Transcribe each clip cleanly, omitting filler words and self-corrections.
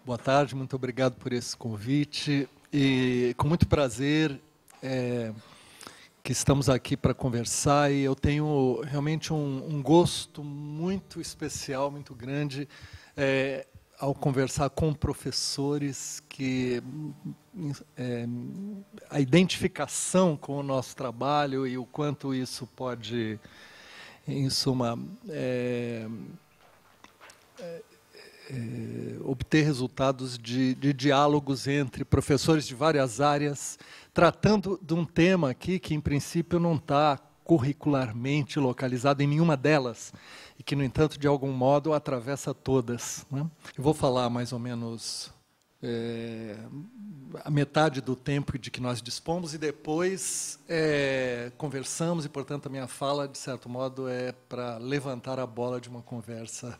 Boa tarde, muito obrigado por esse convite. E com muito prazer que estamos aqui para conversar. E eu tenho realmente um gosto muito especial, muito grande, ao conversar com professores que a identificação com o nosso trabalho e o quanto isso pode, em suma, obter resultados de diálogos entre professores de várias áreas, tratando de um tema aqui que, em princípio, não está curricularmente localizado em nenhuma delas, e que, no entanto, de algum modo, atravessa todas, né? Eu vou falar mais ou menos a metade do tempo de que nós dispomos, e depois conversamos, e, portanto, a minha fala, de certo modo, é para levantar a bola de uma conversa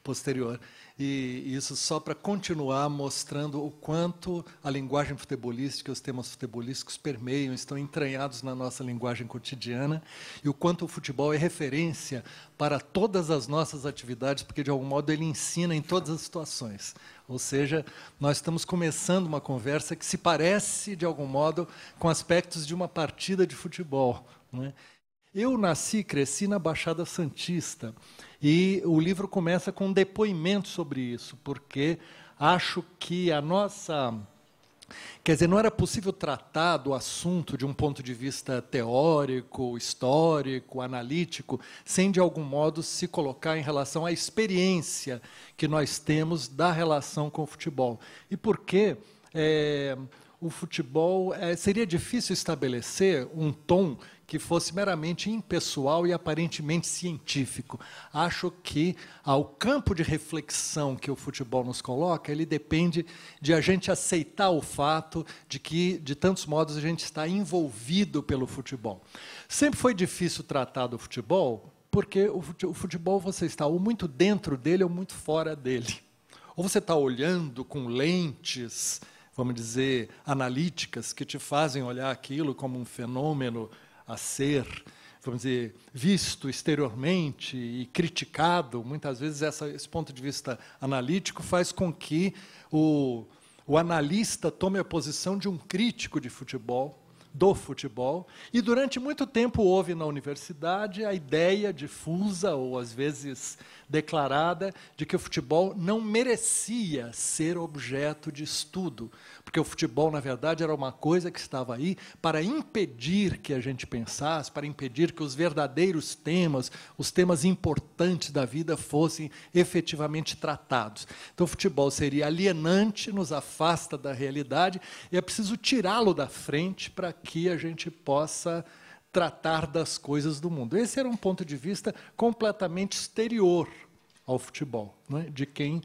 posterior. E isso só para continuar mostrando o quanto a linguagem futebolística e os temas futebolísticos permeiam, estão entranhados na nossa linguagem cotidiana, e o quanto o futebol é referência para todas as nossas atividades, porque, de algum modo, ele ensina em todas as situações. Ou seja, nós estamos começando uma conversa que se parece, de algum modo, com aspectos de uma partida de futebol, não é? Eu nasci e cresci na Baixada Santista, e o livro começa com um depoimento sobre isso, porque acho que a nossa... Quer dizer, não era possível tratar do assunto de um ponto de vista teórico, histórico, analítico, sem, de algum modo, se colocar em relação à experiência que nós temos da relação com o futebol. E por quê? O futebol... seria difícil estabelecer um tom que fosse meramente impessoal e aparentemente científico. Acho que o campo de reflexão que o futebol nos coloca, ele depende de a gente aceitar o fato de que, de tantos modos, a gente está envolvido pelo futebol. Sempre foi difícil tratar do futebol, porque o futebol você está ou muito dentro dele ou muito fora dele. Ou você está olhando com lentes, vamos dizer, analíticas, que te fazem olhar aquilo como um fenômeno a ser, vamos dizer, visto exteriormente e criticado. Muitas vezes esse ponto de vista analítico faz com que o analista tome a posição de um crítico de futebol, do futebol, e durante muito tempo houve na universidade a ideia difusa, ou às vezes declarada, de que o futebol não merecia ser objeto de estudo, porque o futebol, na verdade, era uma coisa que estava aí para impedir que a gente pensasse, para impedir que os verdadeiros temas, os temas importantes da vida fossem efetivamente tratados. Então, o futebol seria alienante, nos afasta da realidade, e é preciso tirá-lo da frente para que a gente possa tratar das coisas do mundo. Esse era um ponto de vista completamente exterior ao futebol, né? De quem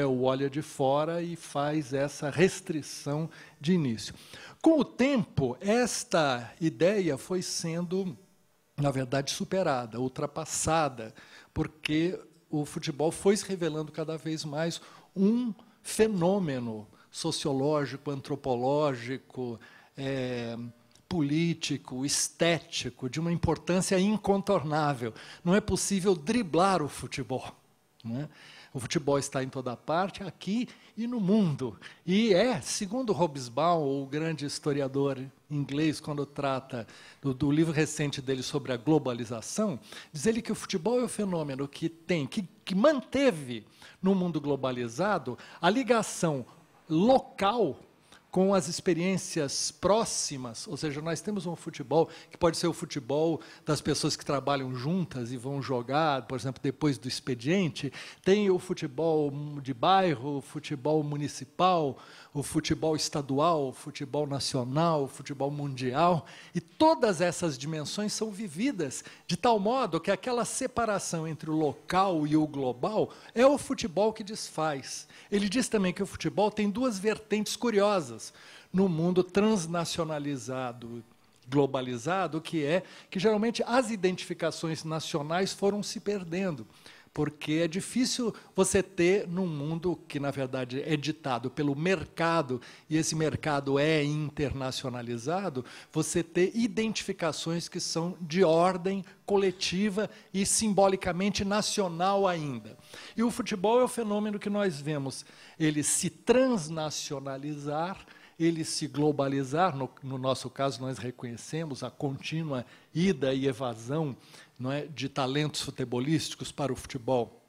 o olha de fora e faz essa restrição de início. Com o tempo, esta ideia foi sendo, na verdade, superada, ultrapassada, porque o futebol foi se revelando cada vez mais um fenômeno sociológico, antropológico, político, estético, de uma importância incontornável. Não é possível driblar o futebol, né? O futebol está em toda parte, aqui e no mundo. E segundo Hobsbawm, o grande historiador inglês, quando trata do livro recente dele sobre a globalização, diz ele que o futebol é o fenômeno que manteve no mundo globalizado a ligação local com as experiências próximas, ou seja, nós temos um futebol que pode ser o futebol das pessoas que trabalham juntas e vão jogar, por exemplo, depois do expediente, tem o futebol de bairro, o futebol municipal, o futebol estadual, o futebol nacional, o futebol mundial, e todas essas dimensões são vividas de tal modo que aquela separação entre o local e o global é o futebol que desfaz. Ele diz também que o futebol tem duas vertentes curiosas no mundo transnacionalizado, globalizado, que geralmente as identificações nacionais foram se perdendo. porque é difícil você ter, num mundo que, na verdade, é ditado pelo mercado, e esse mercado é internacionalizado, você ter identificações que são de ordem coletiva e simbolicamente nacional ainda. E o futebol é o fenômeno que nós vemos ele se transnacionalizar, ele se globalizar. No nosso caso, nós reconhecemos a contínua ida e evasão, não é, de talentos futebolísticos para o futebol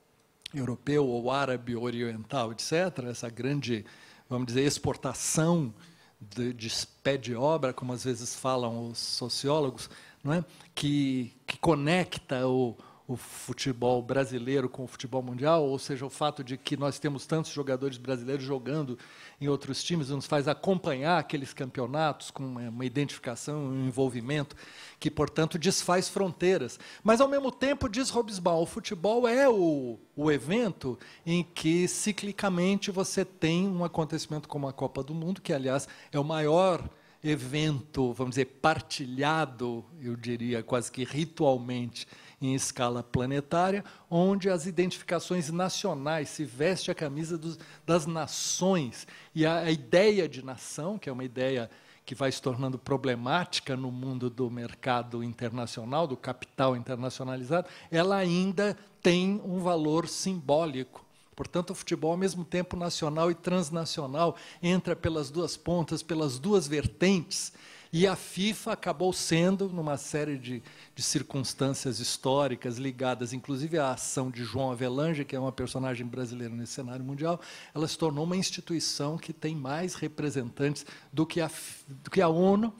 europeu ou árabe, oriental, etc. Essa grande, vamos dizer, exportação de pé de obra, como às vezes falam os sociólogos, não é, que conecta o futebol brasileiro com o futebol mundial, ou seja, o fato de que nós temos tantos jogadores brasileiros jogando em outros times, nos faz acompanhar aqueles campeonatos com uma identificação, um envolvimento, que, portanto, desfaz fronteiras. Mas, ao mesmo tempo, diz Hobsbawm, o futebol é o evento em que, ciclicamente, você tem um acontecimento como a Copa do Mundo, que, aliás, é o maior evento, vamos dizer, partilhado, eu diria, quase que ritualmente, em escala planetária, onde as identificações nacionais se veste a camisa das nações. E a ideia de nação, que é uma ideia que vai se tornando problemática no mundo do mercado internacional, do capital internacionalizado, ela ainda tem um valor simbólico. Portanto, o futebol, ao mesmo tempo nacional e transnacional, entra pelas duas pontas, pelas duas vertentes, e a FIFA acabou sendo, numa série de circunstâncias históricas ligadas, inclusive à ação de João Avelange, que é uma personagem brasileira nesse cenário mundial, ela se tornou uma instituição que tem mais representantes do que a ONU,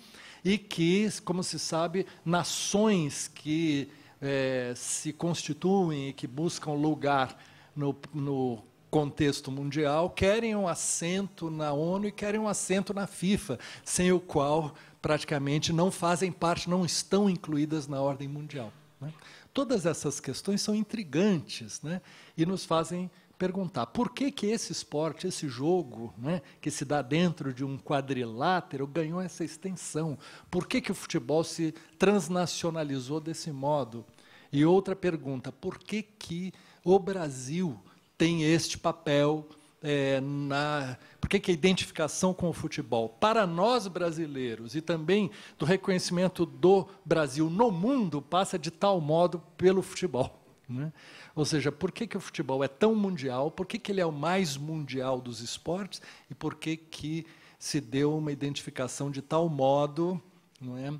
e que, como se sabe, nações que se constituem e que buscam lugar no contexto mundial, querem um assento na ONU e querem um assento na FIFA, sem o qual praticamente não fazem parte, não estão incluídas na ordem mundial, né? Todas essas questões são intrigantes, né? E nos fazem perguntar por que esse esporte, esse jogo, né, que se dá dentro de um quadrilátero, ganhou essa extensão? Por que o futebol se transnacionalizou desse modo? E outra pergunta, por que o Brasil tem este papel, por que a identificação com o futebol, para nós brasileiros, e também do reconhecimento do Brasil no mundo, passa de tal modo pelo futebol, né? Ou seja, por que o futebol é tão mundial, por que ele é o mais mundial dos esportes, e por que se deu uma identificação de tal modo, não é,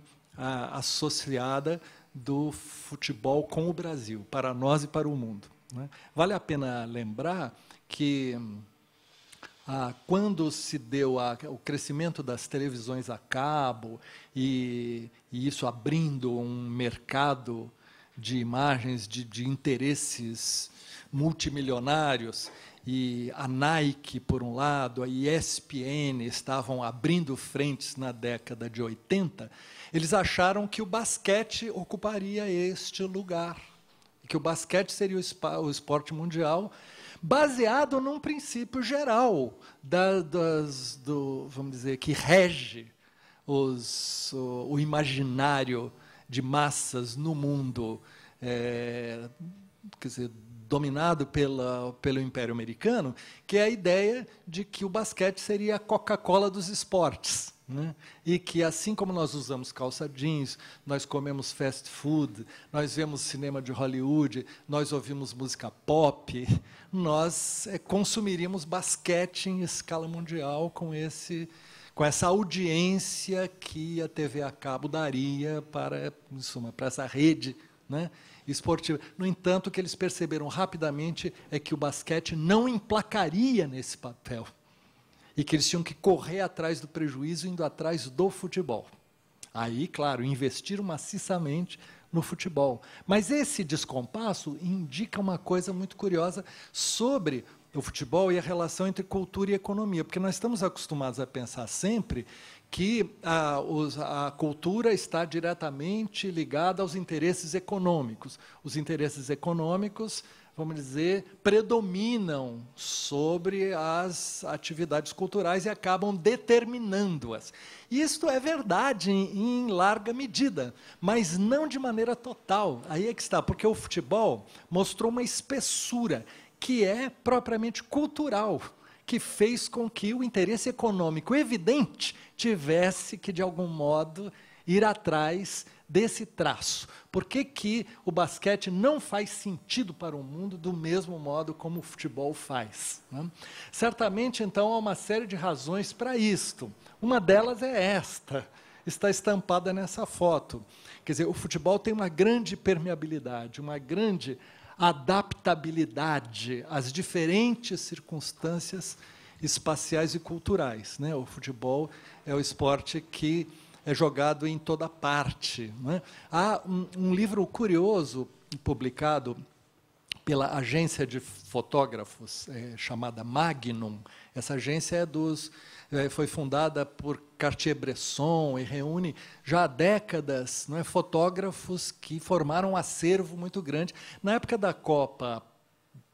associada do futebol com o Brasil, para nós e para o mundo, né? Vale a pena lembrar que, quando se deu o crescimento das televisões a cabo, e isso abrindo um mercado de imagens de interesses multimilionários, e a Nike, por um lado, a ESPN estavam abrindo frentes na década de 80, eles acharam que o basquete ocuparia este lugar, que o basquete seria o esporte mundial, baseado num princípio geral vamos dizer, que rege o imaginário de massas no mundo, quer dizer, dominado pelo Império Americano, que é a ideia de que o basquete seria a Coca-Cola dos esportes, né? E que, assim como nós usamos calça jeans, nós comemos fast food, nós vemos cinema de Hollywood, nós ouvimos música pop, nós consumiríamos basquete em escala mundial com essa audiência que a TV a cabo daria para, em suma, para essa rede, né, esportiva. No entanto, o que eles perceberam rapidamente é que o basquete não emplacaria nesse papel, e que eles tinham que correr atrás do prejuízo, indo atrás do futebol. Aí, claro, investiram maciçamente no futebol. Mas esse descompasso indica uma coisa muito curiosa sobre o futebol e a relação entre cultura e economia, porque nós estamos acostumados a pensar sempre que a cultura está diretamente ligada aos interesses econômicos. Os interesses econômicos vamos dizer, predominam sobre as atividades culturais e acabam determinando-as. Isto é verdade em larga medida, mas não de maneira total. Aí é que está, porque o futebol mostrou uma espessura que é propriamente cultural, que fez com que o interesse econômico evidente tivesse que, de algum modo, ir atrás desse traço. Por que que o basquete não faz sentido para o mundo do mesmo modo como o futebol faz, né? Certamente, então, há uma série de razões para isto. Uma delas é esta, está estampada nessa foto. Quer dizer, o futebol tem uma grande permeabilidade, uma grande adaptabilidade às diferentes circunstâncias espaciais e culturais, né? O futebol é o esporte que é jogado em toda parte, né? Há um livro curioso publicado pela agência de fotógrafos chamada Magnum. Essa agência foi fundada por Cartier-Bresson e reúne já há décadas, não é, fotógrafos que formaram um acervo muito grande. Na época da Copa,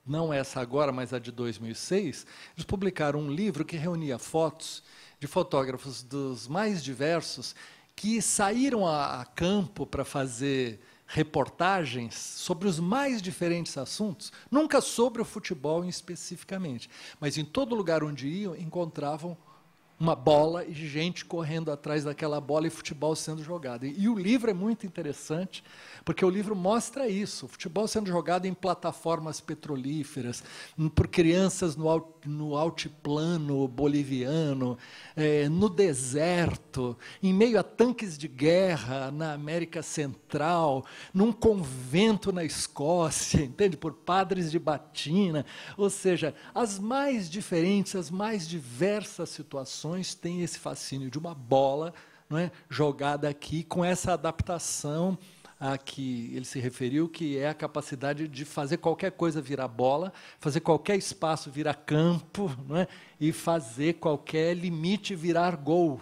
não essa agora, mas a de 2006, eles publicaram um livro que reunia fotos de fotógrafos dos mais diversos que saíram a campo para fazer reportagens sobre os mais diferentes assuntos, nunca sobre o futebol especificamente, mas em todo lugar onde iam, encontravam uma bola e gente correndo atrás daquela bola e futebol sendo jogado. E o livro é muito interessante, porque o livro mostra isso, o futebol sendo jogado em plataformas petrolíferas, por crianças no altiplano boliviano, no deserto, em meio a tanques de guerra na América Central, num convento na Escócia, entende? Por padres de batina. Ou seja, as mais diferentes, as mais diversas situações têm esse fascínio de uma bola, não é, jogada aqui, com essa adaptação a que ele se referiu, que é a capacidade de fazer qualquer coisa virar bola, fazer qualquer espaço virar campo, não é? E fazer qualquer limite virar gol.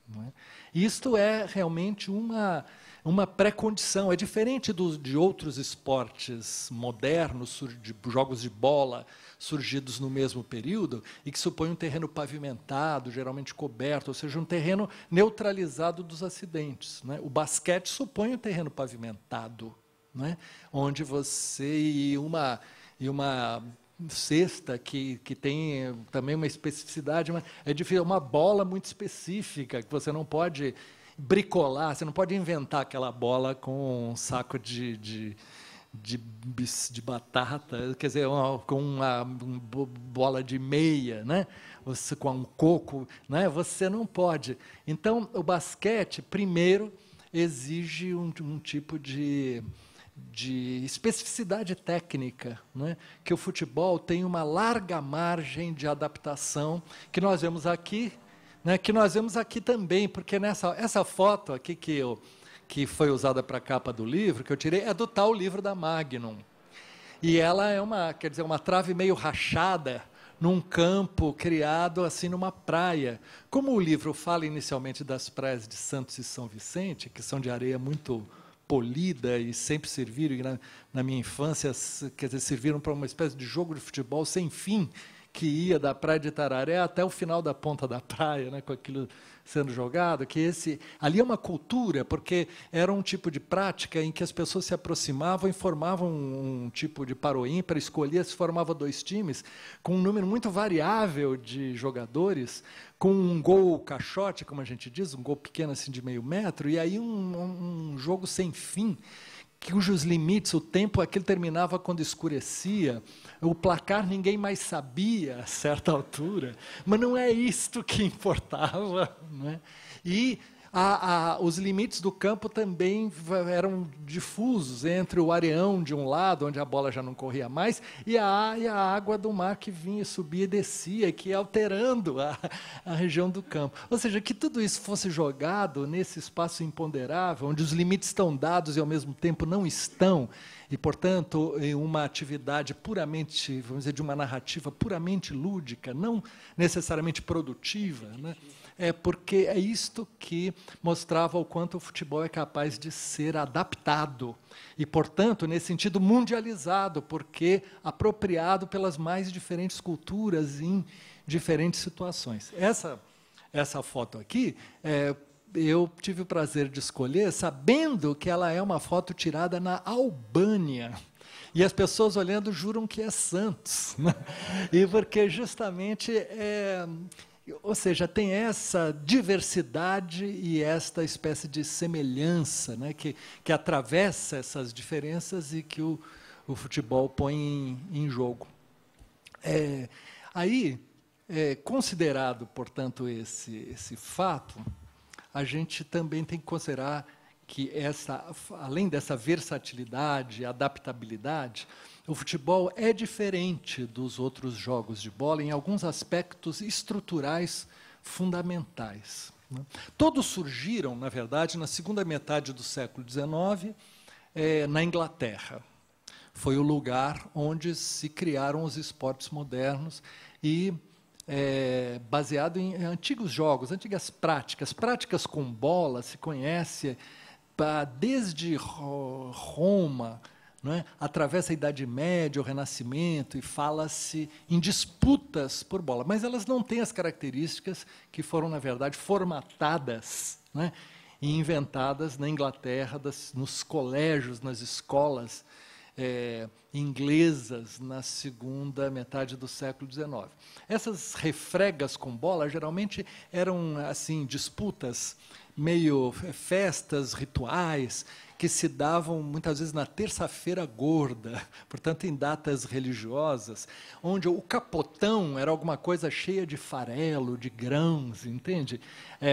Não é? Isto é realmente uma pré-condição, é diferente de outros esportes modernos, de jogos de bola surgidos no mesmo período, e que supõem um terreno pavimentado, geralmente coberto, ou seja, um terreno neutralizado dos acidentes, né? O basquete supõe um terreno pavimentado, né? Onde você e uma cesta que tem também uma especificidade, é difícil, uma bola muito específica, que você não pode bricolar, você não pode inventar aquela bola com um saco de batata, quer dizer, com uma bola de meia, né? Você, com um coco, né? Você não pode. Então, o basquete, primeiro, exige um tipo de especificidade técnica, né? Que o futebol tem uma larga margem de adaptação, que nós vemos aqui, né? Que nós vemos aqui também, porque essa foto aqui que foi usada para a capa do livro, que eu tirei, é do tal livro da Magnum. E ela é uma trave meio rachada num campo criado assim numa praia. Como o livro fala inicialmente das praias de Santos e São Vicente, que são de areia muito polida e sempre serviram, e na minha infância, quer dizer, serviram para uma espécie de jogo de futebol sem fim, que ia da praia de Itararé até o final da ponta da praia, né, com aquilo sendo jogado, ali é uma cultura, porque era um tipo de prática em que as pessoas se aproximavam e formavam um tipo de par ou ímpar, escolhia, se formava 2 times, com um número muito variável de jogadores, com um gol caixote, como a gente diz, um gol pequeno assim de meio metro, e aí um jogo sem fim, cujos limites, o tempo, aquilo terminava quando escurecia, o placar ninguém mais sabia a certa altura, mas não é isto que importava, né? E os limites do campo também eram difusos entre o areão de um lado, onde a bola já não corria mais, e a água do mar que vinha, subia e descia, que ia alterando a região do campo. Ou seja, que tudo isso fosse jogado nesse espaço imponderável, onde os limites estão dados e ao mesmo tempo não estão, e, portanto, em uma atividade puramente, vamos dizer, de uma narrativa puramente lúdica, não necessariamente produtiva, né? Porque é isto que mostrava o quanto o futebol é capaz de ser adaptado e, portanto, nesse sentido, mundializado, porque apropriado pelas mais diferentes culturas em diferentes situações. Essa foto aqui, eu tive o prazer de escolher, sabendo que ela é uma foto tirada na Albânia. E as pessoas olhando juram que é Santos, né? E porque justamente ou seja, tem essa diversidade e esta espécie de semelhança, né, que atravessa essas diferenças e que o futebol põe em jogo. Aí, considerado, portanto, esse fato, a gente também tem que considerar que, além dessa versatilidade, adaptabilidade, o futebol é diferente dos outros jogos de bola em alguns aspectos estruturais fundamentais, né? Todos surgiram, na verdade, na segunda metade do século XIX, na Inglaterra. Foi o lugar onde se criaram os esportes modernos e baseado em antigos jogos, antigas práticas com bola, se conhece desde Roma, não é? Através da Idade Média, o Renascimento, e fala-se em disputas por bola, mas elas não têm as características que foram, na verdade, formatadas, não é? E inventadas na Inglaterra, nos colégios, nas escolas inglesas, na segunda metade do século XIX. Essas refregas com bola, geralmente, eram assim disputas, meio festas, rituais, que se davam, muitas vezes, na terça-feira gorda, portanto, em datas religiosas, onde o capotão era alguma coisa cheia de farelo, de grãos, entende?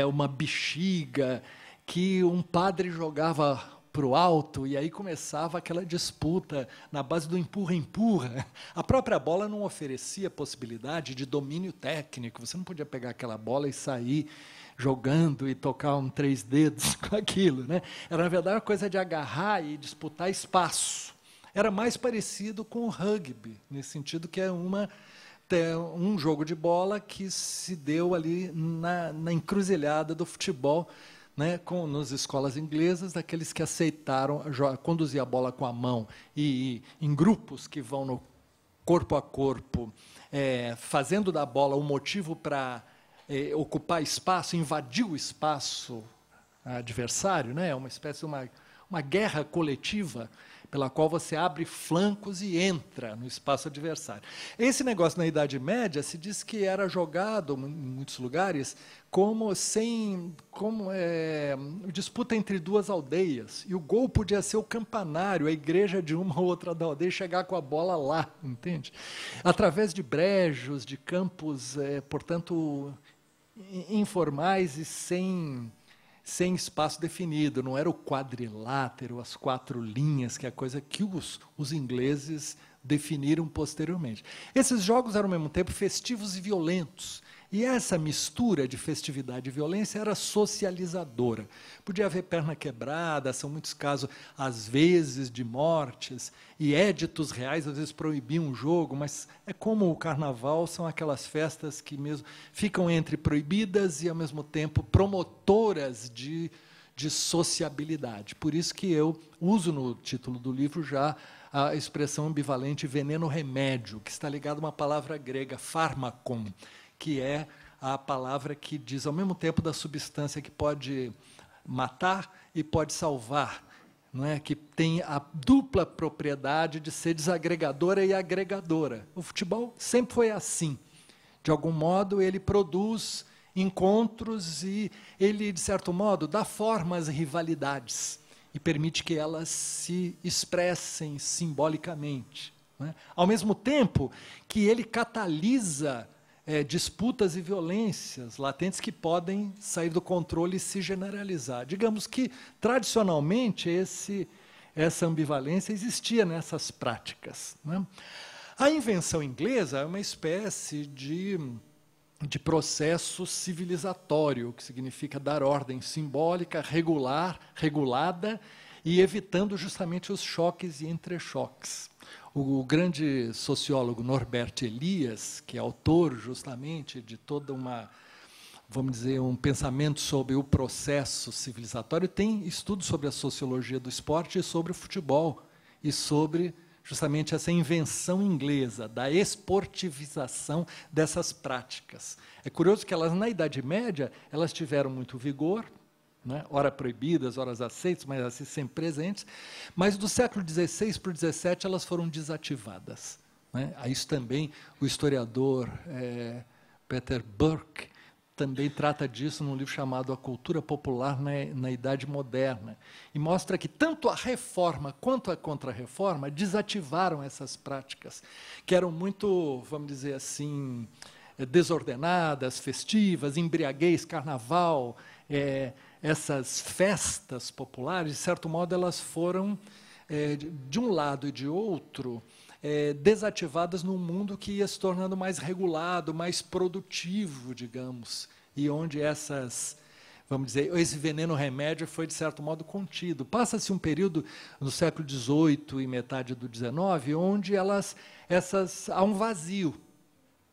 Uma bexiga que um padre jogava para o alto, e aí começava aquela disputa na base do empurra-empurra. A própria bola não oferecia possibilidade de domínio técnico, você não podia pegar aquela bola e sair jogando e tocar 3 dedos com aquilo, né? Era, na verdade, uma coisa de agarrar e disputar espaço. Era mais parecido com o rugby, nesse sentido que é um jogo de bola que se deu ali na encruzilhada do futebol, né, nas escolas inglesas, daqueles que aceitaram conduzir a bola com a mão e em grupos que vão no corpo a corpo, fazendo da bola um motivo para ocupar espaço, invadir o espaço adversário, né? Uma espécie de uma guerra coletiva pela qual você abre flancos e entra no espaço adversário. Esse negócio na Idade Média se diz que era jogado em muitos lugares como disputa entre 2 aldeias, e o gol podia ser o campanário, a igreja de uma ou outra da aldeia, chegar com a bola lá, entende? Através de brejos, de campos, portanto, informais e sem espaço definido. Não era o quadrilátero, as 4 linhas, que é a coisa que os ingleses definiram posteriormente. Esses jogos eram, ao mesmo tempo, festivos e violentos. E essa mistura de festividade e violência era socializadora. Podia haver perna quebrada, são muitos casos, às vezes, de mortes, e éditos reais, às vezes, proibiam o jogo, mas é como o carnaval, são aquelas festas que mesmo ficam entre proibidas e, ao mesmo tempo, promotoras de sociabilidade. Por isso que eu uso no título do livro já a expressão ambivalente veneno-remédio, que está ligada a uma palavra grega, pharmakon, que é a palavra que diz, ao mesmo tempo, da substância que pode matar e pode salvar, não é? Que tem a dupla propriedade de ser desagregadora e agregadora. O futebol sempre foi assim. De algum modo, ele produz encontros e ele, de certo modo, dá forma às rivalidades e permite que elas se expressem simbolicamente, não é? Ao mesmo tempo que ele catalisa disputas e violências latentes que podem sair do controle e se generalizar. Digamos que, tradicionalmente, essa ambivalência existia nessas práticas, né? A invenção inglesa é uma espécie de processo civilizatório, que significa dar ordem simbólica, regulada, e evitando justamente os choques e entrechoques. O grande sociólogo Norbert Elias, que é autor justamente de toda uma, vamos dizer, um pensamento sobre o processo civilizatório, tem estudos sobre a sociologia do esporte e sobre o futebol, e sobre justamente essa invenção inglesa da esportivização dessas práticas. É curioso que elas, na Idade Média, elas tiveram muito vigor, né? Ora proibidas, ora aceitas, mas assim sempre presentes, mas do século XVI para o XVII elas foram desativadas, né? A isso também o historiador Peter Burke também trata disso num livro chamado A Cultura Popular na Idade Moderna, e mostra que tanto a reforma quanto a contra-reforma desativaram essas práticas, que eram muito, vamos dizer assim, desordenadas, festivas, embriaguez, carnaval, essas festas populares, de certo modo, elas foram, de um lado e de outro, desativadas num mundo que ia se tornando mais regulado, mais produtivo, digamos, e onde vamos dizer, esse veneno-remédio foi, de certo modo, contido. Passa-se um período no século XVIII e metade do XIX, onde há um vazio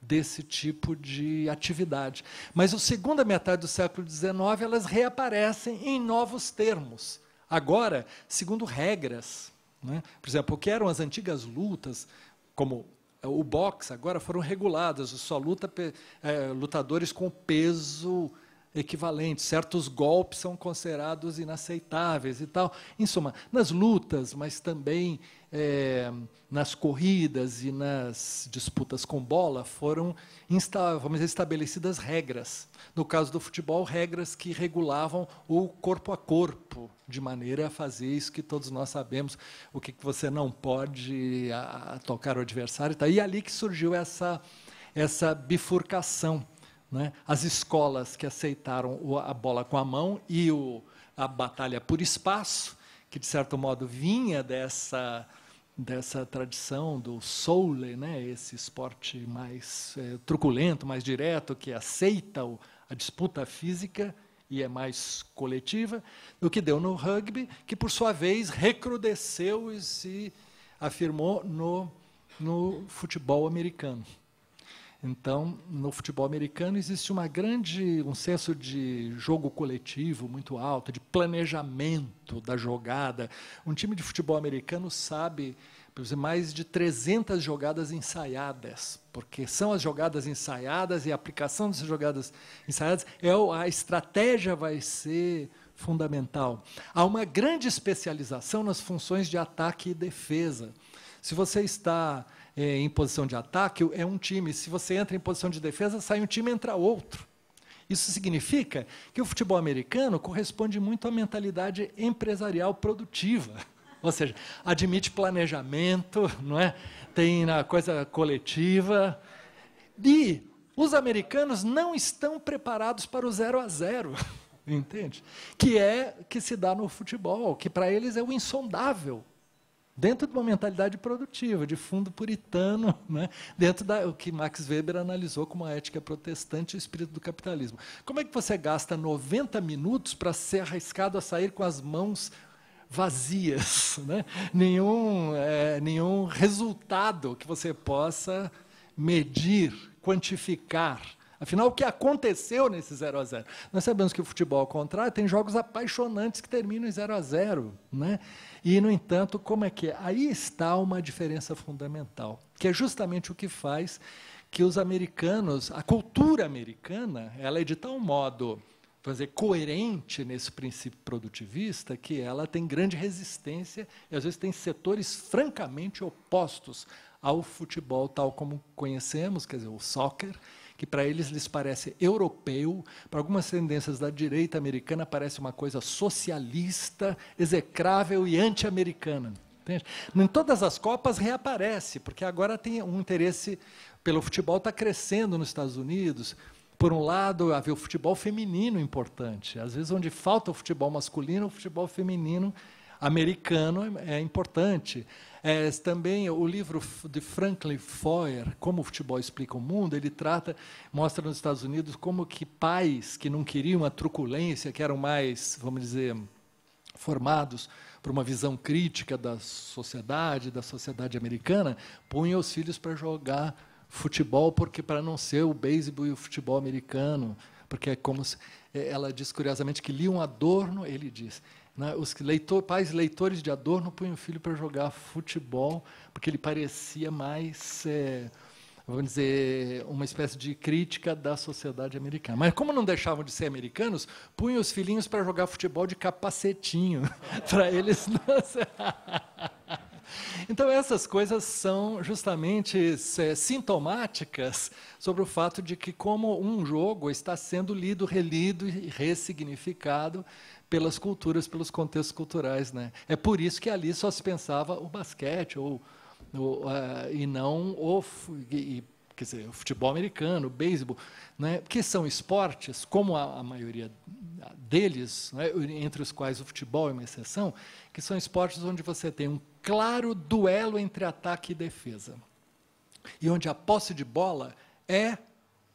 desse tipo de atividade. Mas, na segunda metade do século XIX, elas reaparecem em novos termos. Agora, segundo regras, né? Por exemplo, o que eram as antigas lutas, como o boxe, agora foram reguladas, só lutadores com peso equivalente, certos golpes são considerados inaceitáveis e tal. Em suma, nas lutas, mas também nas corridas e nas disputas com bola, foram vamos dizer, estabelecidas regras. No caso do futebol, regras que regulavam o corpo a corpo, de maneira a fazer isso que todos nós sabemos, o que você não pode tocar o adversário. E é ali que surgiu essa bifurcação, né? As escolas que aceitaram a bola com a mão e a batalha por espaço, que, de certo modo, vinha dessa tradição do soule, né? Esse esporte mais truculento, mais direto, que aceita a disputa física e é mais coletiva, o que deu no rugby, que, por sua vez, recrudesceu e se afirmou no futebol americano. Então, no futebol americano existe um senso de jogo coletivo muito alto, de planejamento da jogada. Um time de futebol americano sabe, por exemplo, mais de 300 jogadas ensaiadas, porque são as jogadas ensaiadas e a aplicação dessas jogadas ensaiadas, a estratégia vai ser fundamental. Há uma grande especialização nas funções de ataque e defesa. Se você está em posição de ataque, é um time. Se você entra em posição de defesa, sai um time, entra outro. Isso significa que o futebol americano corresponde muito à mentalidade empresarial produtiva. Ou seja, admite planejamento, não é? Tem a coisa coletiva. E os americanos não estão preparados para o 0-0, entende? Que se dá no futebol, que para eles é o insondável. Dentro de uma mentalidade produtiva, de fundo puritano, né? Dentro do que Max Weber analisou como a ética protestante e o espírito do capitalismo. Como é que você gasta 90 minutos para ser arriscado a sair com as mãos vazias, né? Nenhum resultado que você possa medir, quantificar. Afinal, o que aconteceu nesse 0-0? Nós sabemos que o futebol, ao contrário, tem jogos apaixonantes que terminam em 0-0, né? E, no entanto, como é que é? Aí está uma diferença fundamental, que é justamente o que faz que os americanos, a cultura americana, ela é de tal modo, vamos dizer, coerente nesse princípio produtivista, que ela tem grande resistência, e às vezes tem setores francamente opostos ao futebol tal como conhecemos, quer dizer, o soccer, que para eles lhes parece europeu, para algumas tendências da direita americana parece uma coisa socialista, execrável e anti-americana. Em todas as Copas reaparece, porque agora tem um interesse pelo futebol, está crescendo nos Estados Unidos. Por um lado, havia o futebol feminino importante. Às vezes, onde falta o futebol masculino, o futebol feminino americano é importante. Também o livro de Franklin Foer, Como o Futebol Explica o Mundo, ele mostra nos Estados Unidos como que pais que não queriam a truculência, que eram mais, vamos dizer, formados por uma visão crítica da sociedade americana, punha os filhos para jogar futebol, porque para não ser o beisebol e o futebol americano, porque é como se, ela diz curiosamente que liam Adorno, ele diz, né, os pais leitores de Adorno punham o filho para jogar futebol, porque ele parecia mais, vamos dizer, uma espécie de crítica da sociedade americana. Mas como não deixavam de ser americanos, punham os filhinhos para jogar futebol de capacetinho, para eles não... Então, essas coisas são justamente sintomáticas sobre o fato de que, como um jogo está sendo lido, relido e ressignificado pelas culturas, pelos contextos culturais, né? É por isso que ali só se pensava o basquete, e não quer dizer, o futebol americano, o beisebol, né? Que são esportes, como a maioria deles, né? Entre os quais o futebol é uma exceção, que são esportes onde você tem um claro duelo entre ataque e defesa, e onde a posse de bola é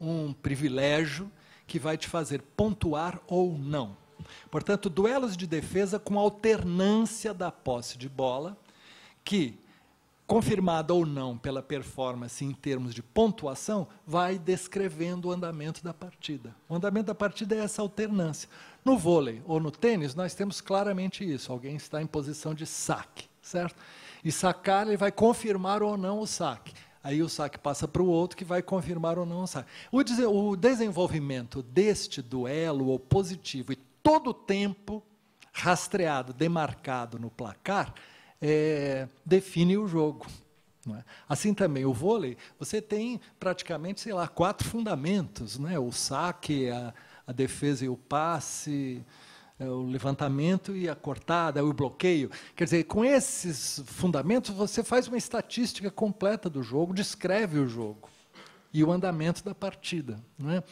um privilégio que vai te fazer pontuar ou não. Portanto, duelos de defesa com alternância da posse de bola, que, confirmada ou não pela performance em termos de pontuação, vai descrevendo o andamento da partida. O andamento da partida é essa alternância. No vôlei ou no tênis, nós temos claramente isso. Alguém está em posição de saque, certo? E sacar, ele vai confirmar ou não o saque. Aí o saque passa para o outro, que vai confirmar ou não o saque. O desenvolvimento deste duelo opositivo e todo o tempo rastreado, demarcado no placar, define o jogo. Não é? Assim também, o vôlei, você tem praticamente, sei lá, 4 fundamentos, né? O saque, a defesa e o passe, o levantamento e a cortada, o bloqueio. Quer dizer, com esses fundamentos, você faz uma estatística completa do jogo, descreve o jogo e o andamento da partida. Não é?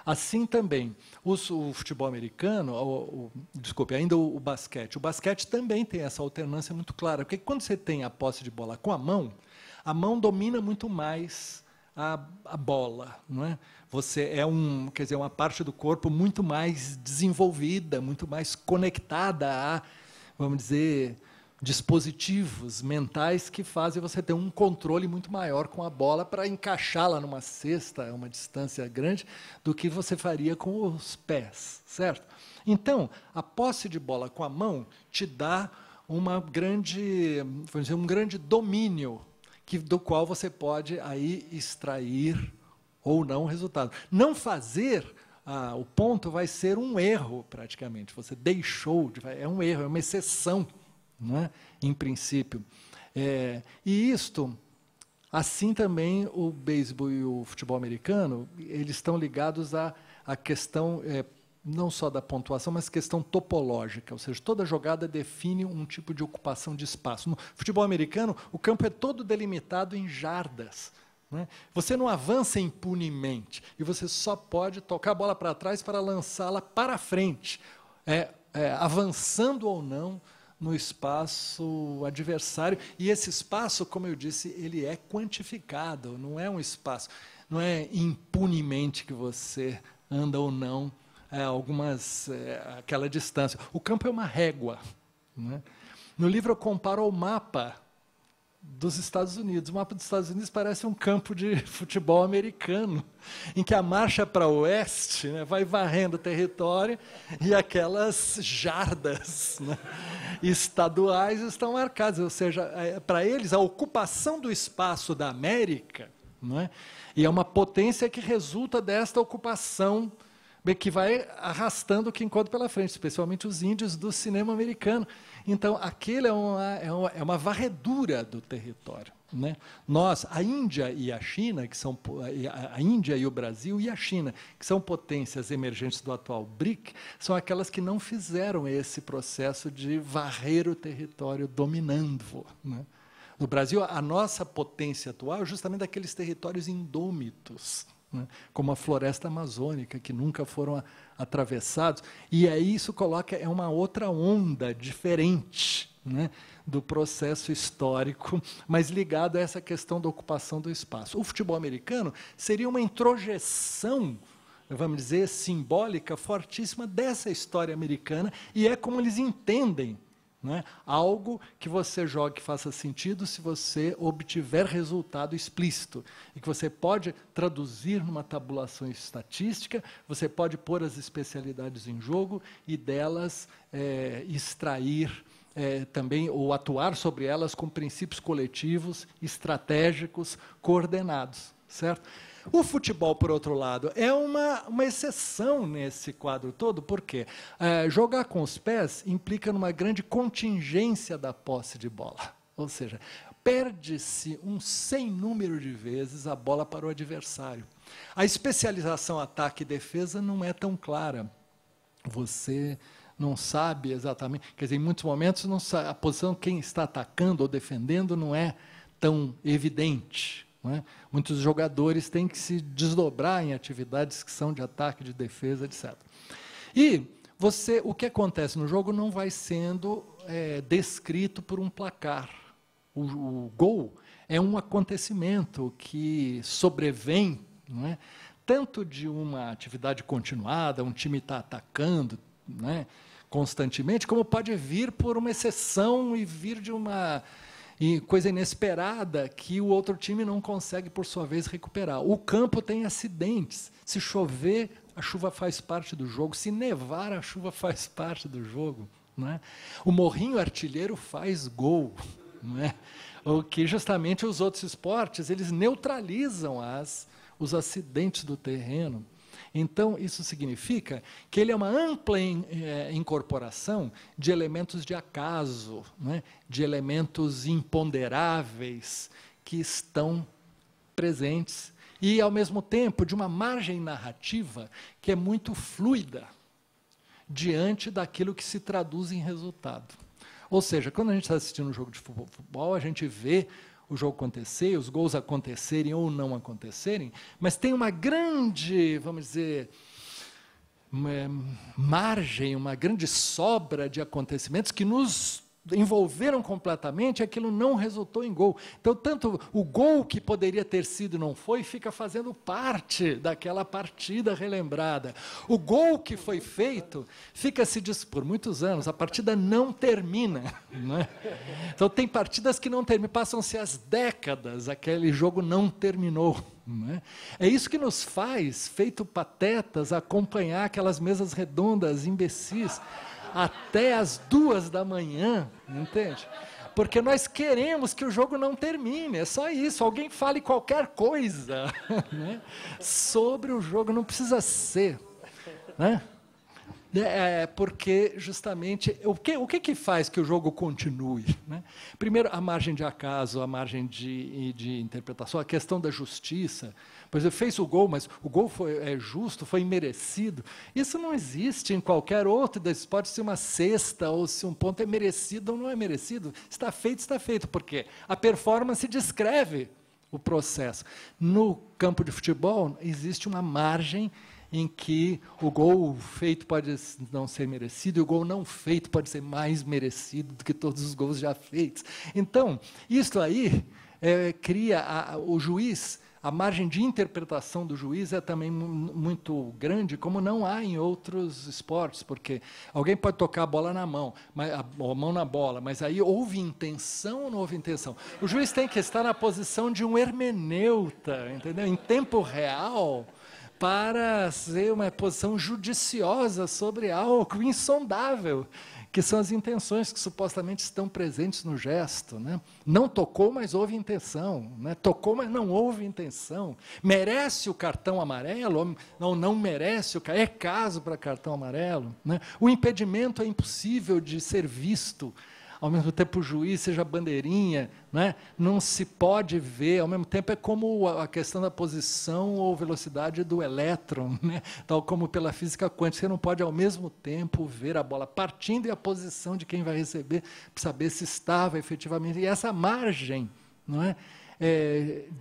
Assim também, o futebol americano, desculpe, ainda o basquete. O basquete também tem essa alternância muito clara, porque quando você tem a posse de bola com a mão domina muito mais a bola, não é? Você quer dizer, uma parte do corpo muito mais desenvolvida, muito mais conectada a, vamos dizer, dispositivos mentais que fazem você ter um controle muito maior com a bola para encaixá-la numa cesta, a uma distância grande, do que você faria com os pés, certo? Então, a posse de bola com a mão te dá uma grande, vamos dizer, um grande domínio, do qual você pode aí extrair ou não o resultado. Não fazer o ponto vai ser um erro, praticamente. Você deixou, é um erro, é uma exceção, não é? Em princípio. E isto, assim também o beisebol e o futebol americano, eles estão ligados à questão, não só da pontuação, mas questão topológica, ou seja, toda jogada define um tipo de ocupação de espaço. No futebol americano, o campo é todo delimitado em jardas. Né? Você não avança impunemente, e você só pode tocar a bola para trás para lançá-la para frente, avançando ou não no espaço adversário. E esse espaço, como eu disse, ele é quantificado, não é um espaço, não é impunemente que você anda ou não aquela distância. O campo é uma régua. Né? No livro eu comparo ao mapa dos Estados Unidos. O mapa dos Estados Unidos parece um campo de futebol americano, em que a marcha para o oeste, né, vai varrendo o território e aquelas jardas, né, estaduais estão marcadas. Ou seja, para eles, a ocupação do espaço da América, né, e é uma potência que resulta desta ocupação que vai arrastando o que encontra pela frente, especialmente os índios do cinema americano. Então, aquele é uma varredura do território. Né? A Índia e a China, a Índia e o Brasil e a China, que são potências emergentes do atual BRIC, são aquelas que não fizeram esse processo de varrer o território dominando-o. Né? No Brasil, a nossa potência atual é justamente daqueles territórios indômitos, né, como a floresta amazônica, que nunca foram atravessados. E aí isso coloca uma outra onda diferente, né, do processo histórico, mas ligado a essa questão da ocupação do espaço. O futebol americano seria uma introjeção, vamos dizer, simbólica, fortíssima dessa história americana, e é como eles entendem né? Algo que você jogue que faça sentido se você obtiver resultado explícito e que você pode traduzir numa tabulação estatística, você pode pôr as especialidades em jogo e delas extrair também, ou atuar sobre elas com princípios coletivos, estratégicos, coordenados, certo? O futebol, por outro lado, é uma exceção nesse quadro todo, porque jogar com os pés implica numa grande contingência da posse de bola. Ou seja, perde-se um sem número de vezes a bola para o adversário. A especialização ataque e defesa não é tão clara. Você não sabe exatamente, quer dizer, em muitos momentos não sabe, a posição de quem está atacando ou defendendo não é tão evidente. Não é? Muitos jogadores têm que se desdobrar em atividades que são de ataque, de defesa, etc. E o que acontece no jogo não vai sendo descrito por um placar. O gol é um acontecimento que sobrevém, não é? Tanto de uma atividade continuada, um time está atacando, não é? Constantemente, como pode vir por uma exceção e vir de uma coisa inesperada que o outro time não consegue, por sua vez, recuperar. O campo tem acidentes. Se chover, a chuva faz parte do jogo. Se nevar, a chuva faz parte do jogo. Não é? O morrinho artilheiro faz gol. Não é? O que, justamente, os outros esportes eles neutralizam os acidentes do terreno. Então, isso significa que ele é uma ampla incorporação de elementos de acaso, né, de elementos imponderáveis que estão presentes e, ao mesmo tempo, de uma margem narrativa que é muito fluida diante daquilo que se traduz em resultado. Ou seja, quando a gente está assistindo um jogo de futebol, a gente vê o jogo acontecer, os gols acontecerem ou não acontecerem, mas tem uma grande, vamos dizer, margem, uma grande sobra de acontecimentos que nos envolveram completamente, aquilo não resultou em gol. Então, tanto o gol que poderia ter sido e não foi, fica fazendo parte daquela partida relembrada. O gol que foi feito, fica-se por muitos anos, a partida não termina. Não é? Então, tem partidas que não terminam, passam-se as décadas, aquele jogo não terminou. Não é? É isso que nos faz, feito patetas, acompanhar aquelas mesas redondas, imbecis, até as 2 da manhã, entende? Porque nós queremos que o jogo não termine, é só isso. Alguém fale qualquer coisa, né, sobre o jogo, não precisa ser. Né? Porque, justamente, o que faz que o jogo continue? Né? Primeiro, a margem de acaso, a margem de interpretação, a questão da justiça. Por exemplo, fez o gol, mas o gol foi justo, foi merecido. Isso não existe em qualquer outro desses. Pode ser uma cesta, ou se um ponto é merecido ou não é merecido. Está feito, porque a performance descreve o processo. No campo de futebol, existe uma margem em que o gol feito pode não ser merecido e o gol não feito pode ser mais merecido do que todos os gols já feitos. Então, isso aí cria o juiz, a margem de interpretação do juiz é também muito grande, como não há em outros esportes, porque alguém pode tocar a bola na mão, ou a mão na bola, mas aí houve intenção ou não houve intenção? O juiz tem que estar na posição de um hermeneuta, entendeu? Em tempo real, para ser uma posição judiciosa sobre algo insondável, que são as intenções que supostamente estão presentes no gesto. Né? Não tocou, mas houve intenção. Né? Tocou, mas não houve intenção. Merece o cartão amarelo? Não merece, é caso para cartão amarelo. Né? O impedimento é impossível de ser visto. Ao mesmo tempo o juiz seja bandeirinha, né? Não se pode ver, ao mesmo tempo é como a questão da posição ou velocidade do elétron, né? Tal como pela física quântica, você não pode ao mesmo tempo ver a bola partindo e a posição de quem vai receber, para saber se estava efetivamente. E essa margem, não é?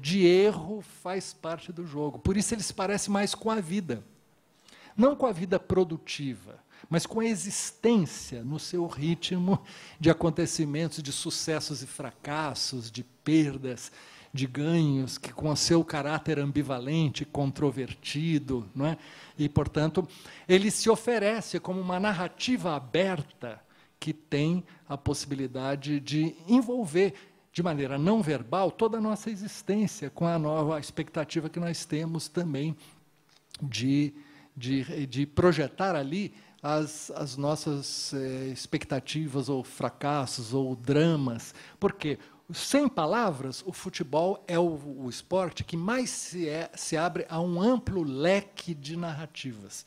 De erro faz parte do jogo. Por isso ele se parece mais com a vida. Não com a vida produtiva, mas com a existência no seu ritmo de acontecimentos, de sucessos e fracassos, de perdas, de ganhos, que com o seu caráter ambivalente, controvertido, não é? E, portanto, ele se oferece como uma narrativa aberta que tem a possibilidade de envolver, de maneira não verbal, toda a nossa existência, com a nova expectativa que nós temos também de projetar ali as nossas expectativas, ou fracassos, ou dramas. Porque, sem palavras, o futebol é o esporte que mais se abre a um amplo leque de narrativas,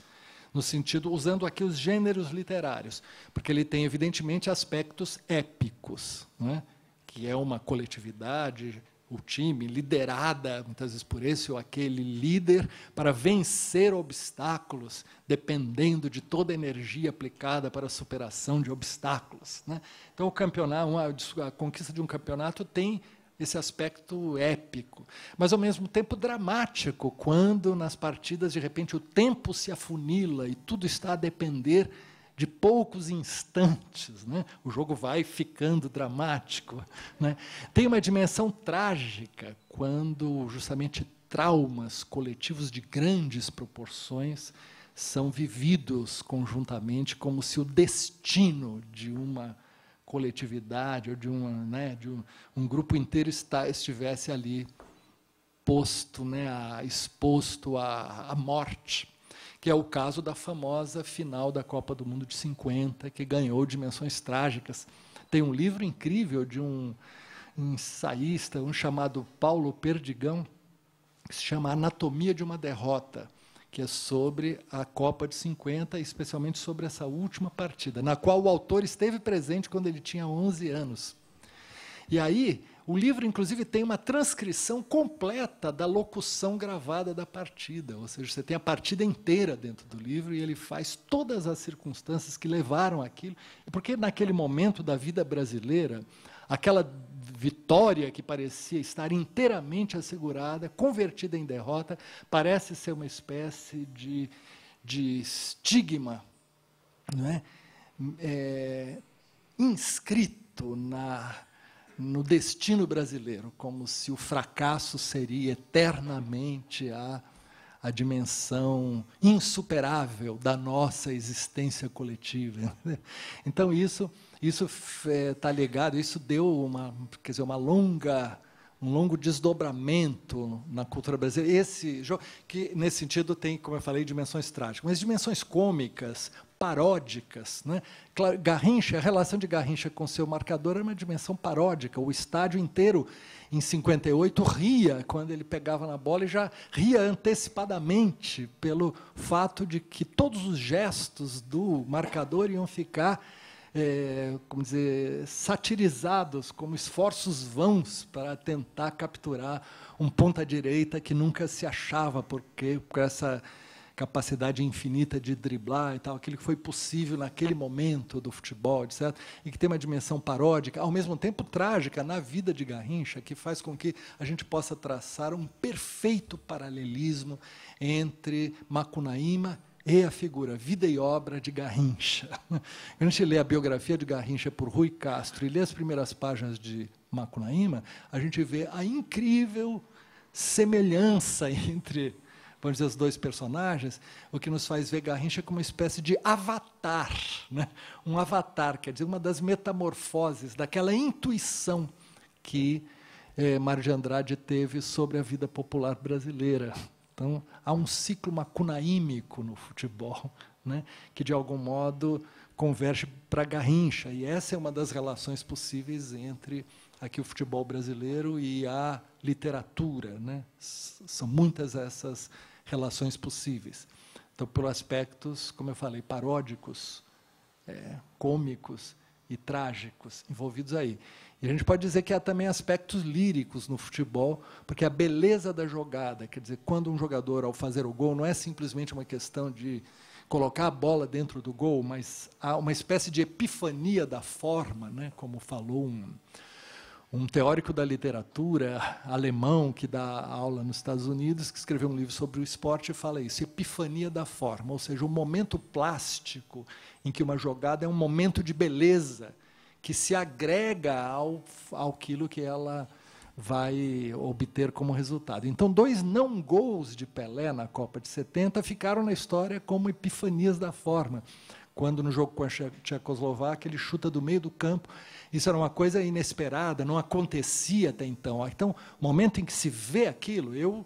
no sentido, usando aqui os gêneros literários, porque ele tem, evidentemente, aspectos épicos, não é? Que é uma coletividade, o time, liderada, muitas vezes, por esse ou aquele líder, para vencer obstáculos, dependendo de toda a energia aplicada para a superação de obstáculos, né? Então, o campeonato, a conquista de um campeonato tem esse aspecto épico, mas, ao mesmo tempo, dramático, quando, nas partidas, de repente, o tempo se afunila e tudo está a depender de poucos instantes, né? O jogo vai ficando dramático, né? Tem uma dimensão trágica quando, justamente, traumas coletivos de grandes proporções são vividos conjuntamente, como se o destino de uma coletividade ou de um grupo inteiro estivesse ali posto, né, exposto à morte, que é o caso da famosa final da Copa do Mundo de 50, que ganhou dimensões trágicas. Tem um livro incrível de um ensaísta, um chamado Paulo Perdigão, que se chama Anatomia de uma Derrota, que é sobre a Copa de 50, especialmente sobre essa última partida, na qual o autor esteve presente quando ele tinha 11 anos. E aí, o livro, inclusive, tem uma transcrição completa da locução gravada da partida, ou seja, você tem a partida inteira dentro do livro e ele faz todas as circunstâncias que levaram aquilo, porque naquele momento da vida brasileira, aquela vitória que parecia estar inteiramente assegurada, convertida em derrota, parece ser uma espécie de estigma, não é? Inscrito no destino brasileiro, como se o fracasso seria eternamente a dimensão insuperável da nossa existência coletiva. Então, isso está ligado, isso deu um longo desdobramento na cultura brasileira. Esse jogo, que, nesse sentido, tem, como eu falei, dimensões trágicas, mas dimensões cômicas, paródicas, né? Claro, Garrincha, a relação de Garrincha com seu marcador era uma dimensão paródica. O estádio inteiro, em 58, ria quando ele pegava na bola e já ria antecipadamente pelo fato de que todos os gestos do marcador iam ficar, como dizer, satirizados como esforços vãos para tentar capturar um ponta-direita que nunca se achava, porque por essa capacidade infinita de driblar e tal, aquilo que foi possível naquele momento do futebol, etc., e que tem uma dimensão paródica, ao mesmo tempo trágica, na vida de Garrincha, que faz com que a gente possa traçar um perfeito paralelismo entre Macunaíma e a figura, vida e obra de Garrincha. A gente lê a biografia de Garrincha por Rui Castro e lê as primeiras páginas de Macunaíma, a gente vê a incrível semelhança entre, vamos dizer, os dois personagens, o que nos faz ver Garrincha como uma espécie de avatar, né? Um avatar, quer dizer, uma das metamorfoses daquela intuição que Mário de Andrade teve sobre a vida popular brasileira. Então, há um ciclo macunaímico no futebol, né, que, de algum modo, converge para Garrincha. E essa é uma das relações possíveis entre aqui o futebol brasileiro e a literatura, né? São muitas essas relações possíveis. Então, por aspectos, como eu falei, paródicos, cômicos e trágicos envolvidos aí. E a gente pode dizer que há também aspectos líricos no futebol, porque a beleza da jogada, quer dizer, quando um jogador, ao fazer o gol, não é simplesmente uma questão de colocar a bola dentro do gol, mas há uma espécie de epifania da forma, né? Como falou um teórico da literatura alemão que dá aula nos Estados Unidos, que escreveu um livro sobre o esporte e fala isso, epifania da forma, ou seja, o momento plástico em que uma jogada é um momento de beleza que se agrega àquilo que ela vai obter como resultado. Então, 2 não gols de Pelé na Copa de 70 ficaram na história como epifanias da forma, quando no jogo com a Tchecoslováquia ele chuta do meio do campo. Isso era uma coisa inesperada, não acontecia até então. Então, o momento em que se vê aquilo, eu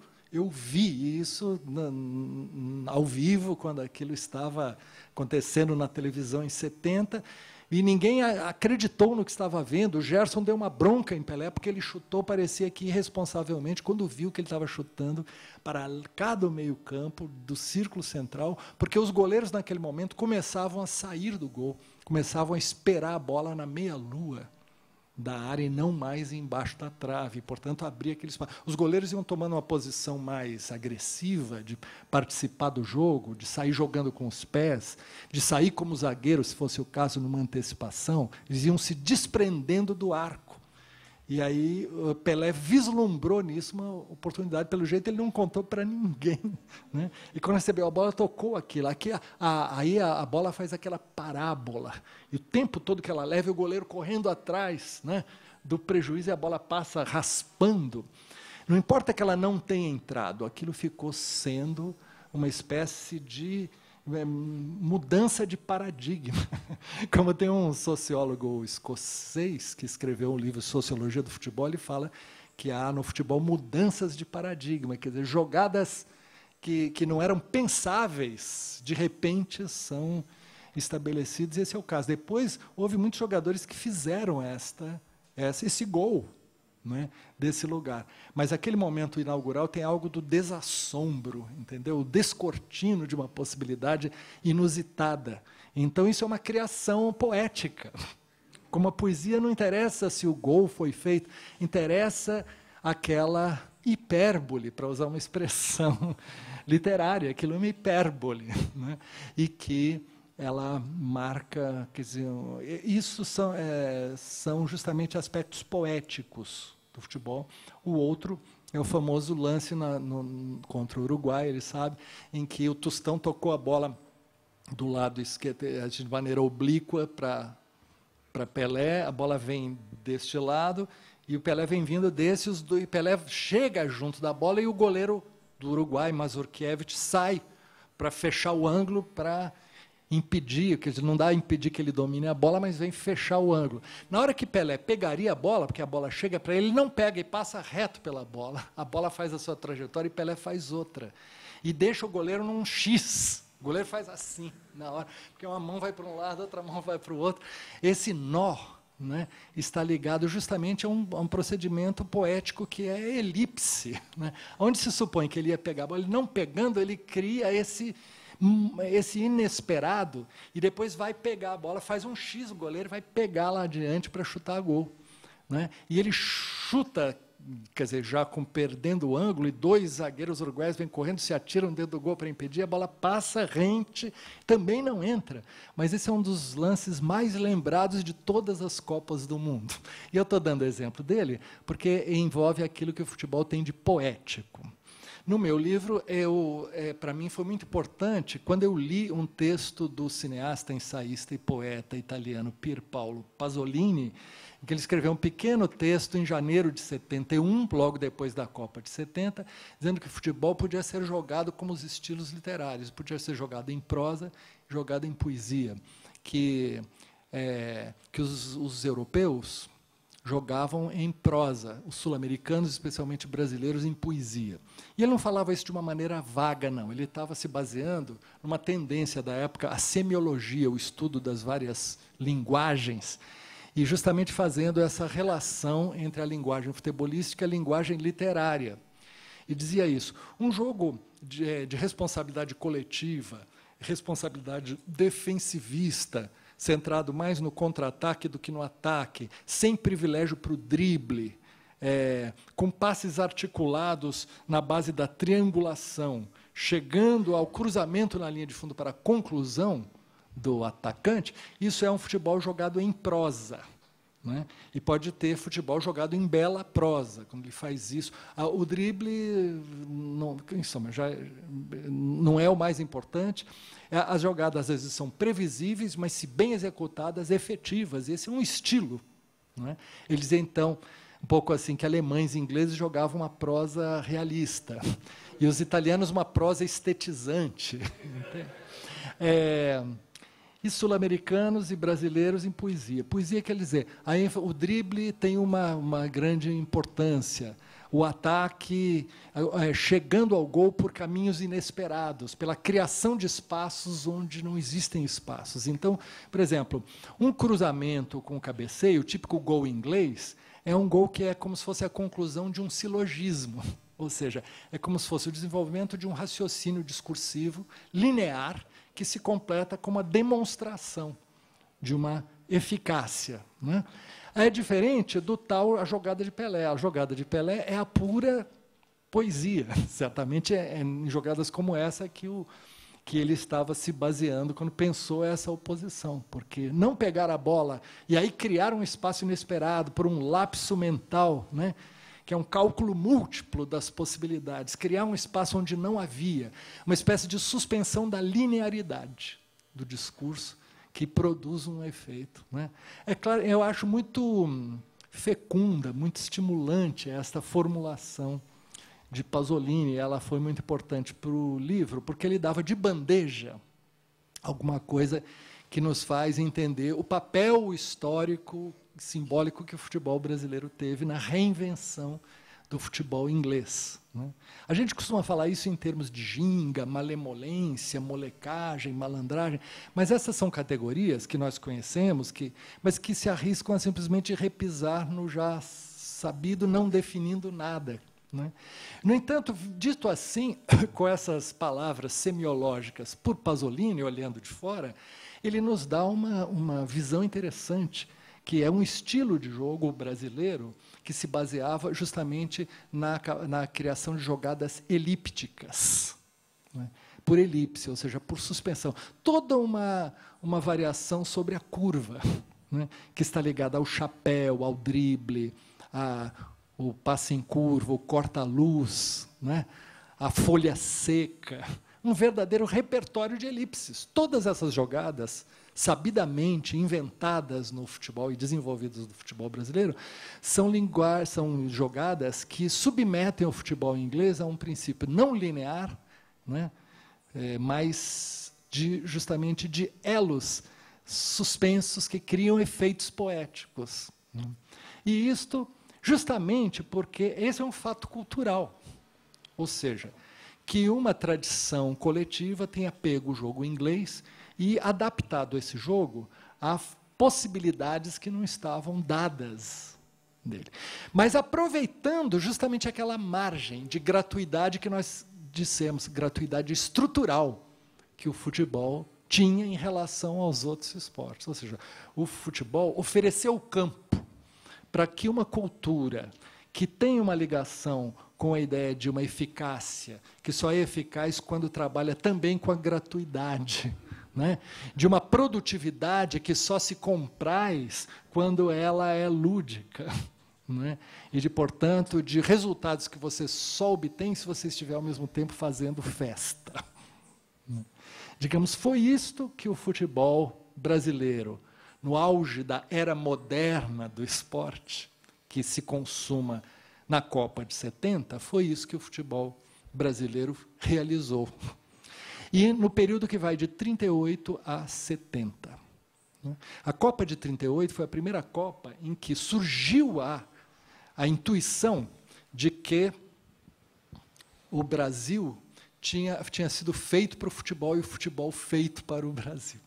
vi isso ao vivo, quando aquilo estava acontecendo na televisão em 70, e ninguém acreditou no que estava vendo. O Gerson deu uma bronca em Pelé, porque ele chutou, parecia que irresponsavelmente, quando viu que ele estava chutando para cada meio-campo do círculo central, porque os goleiros, naquele momento, começavam a sair do gol, começavam a esperar a bola na meia-lua da área e não mais embaixo da trave, portanto, abria aquele espaço. Os goleiros iam tomando uma posição mais agressiva, de participar do jogo, de sair jogando com os pés, de sair como zagueiro, se fosse o caso, numa antecipação. Eles iam se desprendendo do arco. E aí o Pelé vislumbrou nisso uma oportunidade. Pelo jeito, ele não contou para ninguém, né? E quando recebeu a bola, tocou aquilo. Aí a bola faz aquela parábola. E o tempo todo que ela leva, o goleiro correndo atrás, né, do prejuízo, e a bola passa raspando. Não importa que ela não tenha entrado, aquilo ficou sendo uma espécie de mudança de paradigma. Como tem um sociólogo escocês que escreveu um livro Sociologia do Futebol, ele fala que há no futebol mudanças de paradigma, quer dizer, jogadas que não eram pensáveis, de repente são estabelecidas, e esse é o caso. Depois, houve muitos jogadores que fizeram esse gol, né, desse lugar. Mas aquele momento inaugural tem algo do desassombro, entendeu? O descortino de uma possibilidade inusitada. Então, isso é uma criação poética. Como a poesia, não interessa se o gol foi feito, interessa aquela hipérbole, para usar uma expressão literária, aquilo é uma hipérbole, né? E que ela marca, quer dizer, isso são justamente aspectos poéticos do futebol. O outro é o famoso lance contra o Uruguai, ele sabe, em que o Tostão tocou a bola do lado esquerdo, de maneira oblíqua para Pelé, a bola vem deste lado, e o Pelé vem vindo desse, e Pelé chega junto da bola, e o goleiro do Uruguai, Mazurkiewicz, sai para fechar o ângulo, para impedir, quer dizer, não dá a impedir que ele domine a bola, mas vem fechar o ângulo. Na hora que Pelé pegaria a bola, porque a bola chega para ele, ele não pega e passa reto pela bola. A bola faz a sua trajetória e Pelé faz outra. E deixa o goleiro num X. O goleiro faz assim, na hora, porque uma mão vai para um lado, outra mão vai para o outro. Esse nó, né, está ligado justamente a um procedimento poético que é a elipse, né, onde se supõe que ele ia pegar a bola, ele não pegando, ele cria esse inesperado, e depois vai pegar a bola, faz um X, o goleiro vai pegar lá adiante para chutar gol, né? E ele chuta, quer dizer, já perdendo o ângulo, e dois zagueiros uruguaios vêm correndo, se atiram dentro do gol para impedir, a bola passa rente, também não entra. Mas esse é um dos lances mais lembrados de todas as Copas do mundo. E eu estou dando exemplo dele, porque envolve aquilo que o futebol tem de poético. No meu livro, para mim foi muito importante, quando eu li um texto do cineasta, ensaísta e poeta italiano Pier Paolo Pasolini, em que ele escreveu um pequeno texto em janeiro de 71, logo depois da Copa de 70, dizendo que o futebol podia ser jogado como os estilos literários, podia ser jogado em prosa, jogado em poesia, que os europeus jogavam em prosa, os sul-americanos, especialmente brasileiros, em poesia. E ele não falava isso de uma maneira vaga, não. Ele estava se baseando numa tendência da época, a semiologia, o estudo das várias linguagens, e justamente fazendo essa relação entre a linguagem futebolística e a linguagem literária. E dizia isso: um jogo de responsabilidade coletiva, responsabilidade defensivista, centrado mais no contra-ataque do que no ataque, sem privilégio para o drible, com passes articulados na base da triangulação, chegando ao cruzamento na linha de fundo para a conclusão do atacante, isso é um futebol jogado em prosa, né? E pode ter futebol jogado em bela prosa, quando ele faz isso. O drible não é o mais importante. As jogadas, às vezes, são previsíveis, mas, se bem executadas, efetivas. Esse é um estilo, né? Eles, então, um pouco assim, que alemães e ingleses jogavam uma prosa realista, e os italianos uma prosa estetizante. e sul-americanos e brasileiros em poesia. Poesia quer dizer, o drible tem uma grande importância, o ataque chegando ao gol por caminhos inesperados, pela criação de espaços onde não existem espaços. Então, por exemplo, um cruzamento com cabeceio, o típico gol inglês, é um gol que é como se fosse a conclusão de um silogismo, ou seja, é como se fosse o desenvolvimento de um raciocínio discursivo linear que se completa com uma demonstração de uma eficácia, né? É diferente do tal a jogada de Pelé. A jogada de Pelé é a pura poesia. Certamente é em jogadas como essa que ele estava se baseando quando pensou essa oposição, porque não pegar a bola e aí criar um espaço inesperado por um lapso mental, né, que é um cálculo múltiplo das possibilidades, criar um espaço onde não havia, uma espécie de suspensão da linearidade do discurso que produz um efeito, né? É claro, eu acho muito fecunda, muito estimulante esta formulação de Pasolini. Ela foi muito importante para o livro, porque ele dava de bandeja alguma coisa que nos faz entender o papel histórico, simbólico que o futebol brasileiro teve na reinvenção do futebol inglês, né? A gente costuma falar isso em termos de ginga, malemolência, molecagem, malandragem, mas essas são categorias que nós conhecemos, mas que se arriscam a simplesmente repisar no já sabido, não definindo nada, né? No entanto, dito assim, com essas palavras semiológicas por Pasolini, olhando de fora, ele nos dá uma visão interessante, que é um estilo de jogo brasileiro que se baseava justamente na criação de jogadas elípticas, né? Por elipse, ou seja, por suspensão. Toda uma variação sobre a curva, né? Que está ligada ao chapéu, ao drible, o passe em curva, o corta-luz, né? A folha seca, um verdadeiro repertório de elipses. Todas essas jogadas, sabidamente inventadas no futebol e desenvolvidas no futebol brasileiro, são jogadas que submetem o futebol inglês a um princípio não linear, né, mas justamente de elos suspensos que criam efeitos poéticos, né? E isto justamente porque esse é um fato cultural, ou seja, que uma tradição coletiva tenha pego o jogo inglês e adaptado esse jogo a possibilidades que não estavam dadas dele. Mas aproveitando justamente aquela margem de gratuidade que nós dissemos, gratuidade estrutural, que o futebol tinha em relação aos outros esportes. Ou seja, o futebol ofereceu o campo para que uma cultura que tem uma ligação com a ideia de uma eficácia, que só é eficaz quando trabalha também com a gratuidade, né? De uma produtividade que só se compraz quando ela é lúdica, né? E, portanto, de resultados que você só obtém se você estiver, ao mesmo tempo, fazendo festa. Digamos, foi isto que o futebol brasileiro, no auge da era moderna do esporte, que se consuma na Copa de 70, foi isso que o futebol brasileiro realizou. E no período que vai de 38 a 70. A Copa de 38 foi a primeira Copa em que surgiu a intuição de que o Brasil tinha sido feito para o futebol e o futebol feito para o Brasil.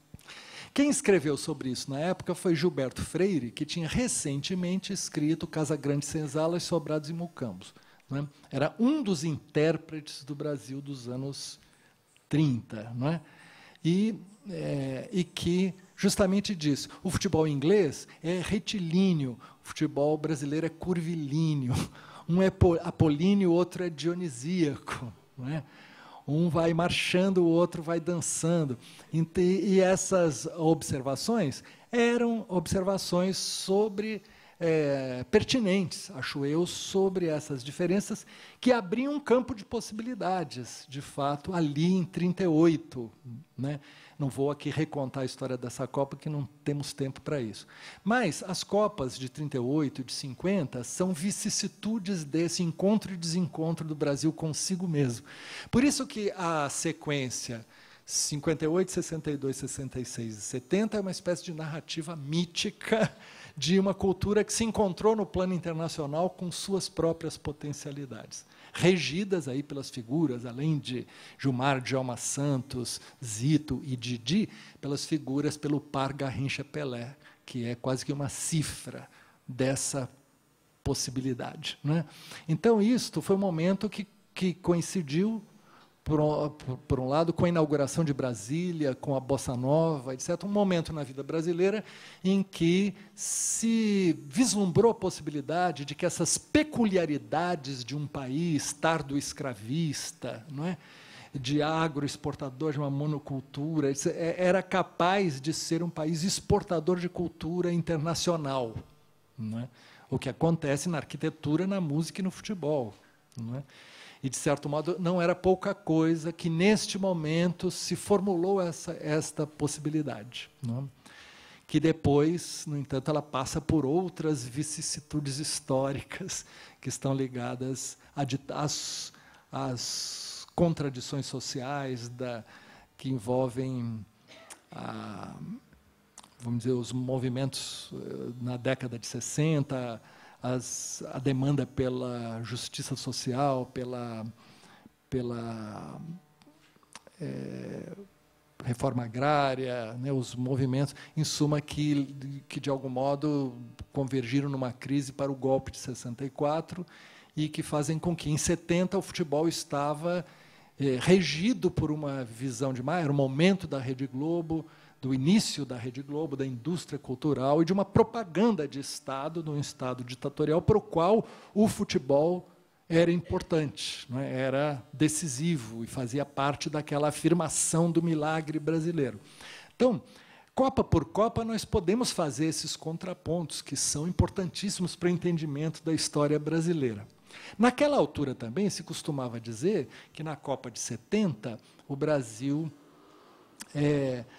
Quem escreveu sobre isso na época foi Gilberto Freire, que tinha recentemente escrito Casa Grande, Senzalas, Sobrados e Mucambos, né? Era um dos intérpretes do Brasil dos anos 30, não é? E que justamente diz, o futebol inglês é retilíneo, o futebol brasileiro é curvilíneo, um é apolíneo, o outro é dionisíaco, não é? Um vai marchando, o outro vai dançando. E essas observações eram observações pertinentes, acho eu, sobre essas diferenças, que abriam um campo de possibilidades, de fato, ali em 38. Né? Não vou aqui recontar a história dessa Copa, que não temos tempo para isso. Mas as Copas de 38 e de 50 são vicissitudes desse encontro e desencontro do Brasil consigo mesmo. Por isso que a sequência 58, 62, 66 e 70 é uma espécie de narrativa mítica de uma cultura que se encontrou no plano internacional com suas próprias potencialidades, regidas aí pelas figuras, além de Gilmar, Djalma Santos, Zito e Didi, pelas figuras, pelo par Garrincha-Pelé, que é quase que uma cifra dessa possibilidade, né? Então, isto foi um momento que coincidiu, por um lado, com a inauguração de Brasília, com a Bossa Nova, etc., um momento na vida brasileira em que se vislumbrou a possibilidade de que essas peculiaridades de um país tardo-escravista, não é? De agroexportador, de uma monocultura, era capaz de ser um país exportador de cultura internacional, não é? O que acontece na arquitetura, na música e no futebol, não é? E, de certo modo, não era pouca coisa que, neste momento, se formulou esta possibilidade, não é? Que depois, no entanto, ela passa por outras vicissitudes históricas que estão ligadas às contradições sociais que envolvem vamos dizer, os movimentos na década de 60, a demanda pela justiça social, pela reforma agrária, né, os movimentos, em suma, que, de algum modo, convergiram numa crise para o golpe de 64 e que fazem com que, em 70, o futebol estava regido por uma visão de era o momento da Rede Globo, do início da Rede Globo, da indústria cultural e de uma propaganda de Estado, de um Estado ditatorial, para o qual o futebol era importante, não é? Era decisivo e fazia parte daquela afirmação do milagre brasileiro. Então, Copa por Copa, nós podemos fazer esses contrapontos, que são importantíssimos para o entendimento da história brasileira. Naquela altura também se costumava dizer que, na Copa de 70, o Brasil...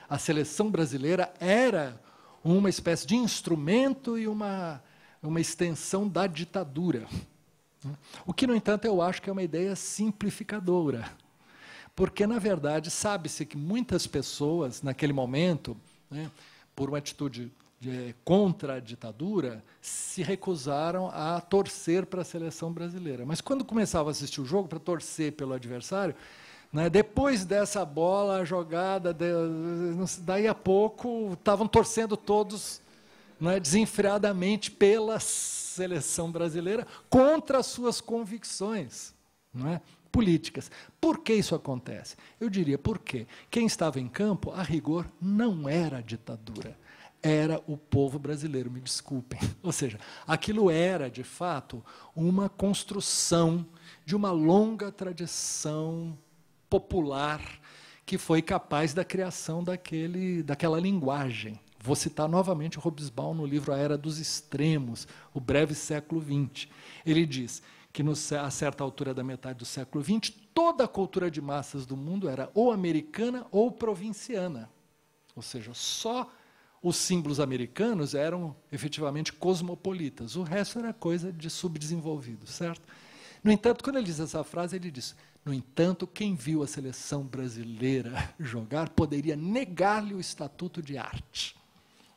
a seleção brasileira era uma espécie de instrumento e uma extensão da ditadura. O que, no entanto, eu acho que é uma ideia simplificadora, porque, na verdade, sabe-se que muitas pessoas, naquele momento, né, por uma atitude contra a ditadura, se recusaram a torcer para a seleção brasileira. Mas, quando começavam a assistir o jogo para torcer pelo adversário, né, depois dessa bola jogada, daí a pouco estavam torcendo todos, né, desenfreadamente pela seleção brasileira contra as suas convicções, não é, políticas. Por que isso acontece? Eu diria porque quem estava em campo, a rigor, não era a ditadura, era o povo brasileiro, me desculpem. Ou seja, aquilo era, de fato, uma construção de uma longa tradição popular que foi capaz da criação daquela linguagem. Vou citar novamente o Hobsbawm no livro A Era dos Extremos, o breve século XX. Ele diz que, a certa altura da metade do século XX, toda a cultura de massas do mundo era ou americana ou provinciana. Ou seja, só os símbolos americanos eram efetivamente cosmopolitas. O resto era coisa de subdesenvolvidos, certo? No entanto, quando ele diz essa frase, ele diz: no entanto, quem viu a seleção brasileira jogar poderia negar-lhe o estatuto de arte.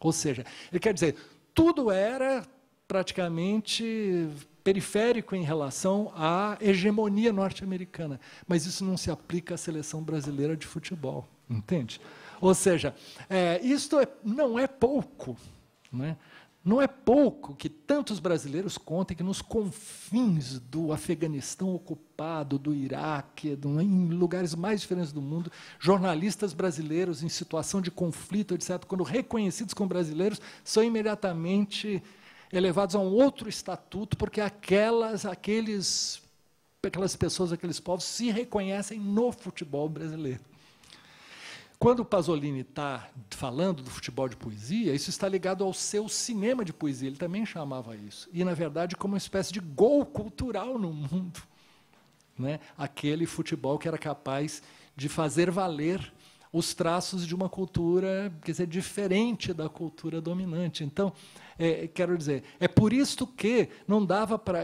Ou seja, ele quer dizer, tudo era praticamente periférico em relação à hegemonia norte-americana, mas isso não se aplica à seleção brasileira de futebol, entende? Ou seja, isto não é pouco, não é? Não é pouco que tantos brasileiros contem que, nos confins do Afeganistão ocupado, do Iraque, em lugares mais diferentes do mundo, jornalistas brasileiros em situação de conflito, etc., quando reconhecidos como brasileiros, são imediatamente elevados a um outro estatuto, porque aquelas pessoas, aqueles povos, se reconhecem no futebol brasileiro. Quando o Pasolini está falando do futebol de poesia, isso está ligado ao seu cinema de poesia, ele também chamava isso. E, na verdade, como uma espécie de gol cultural no mundo, né? Aquele futebol que era capaz de fazer valer os traços de uma cultura, quer dizer, diferente da cultura dominante. Então, quero dizer, é por isso que não dava para...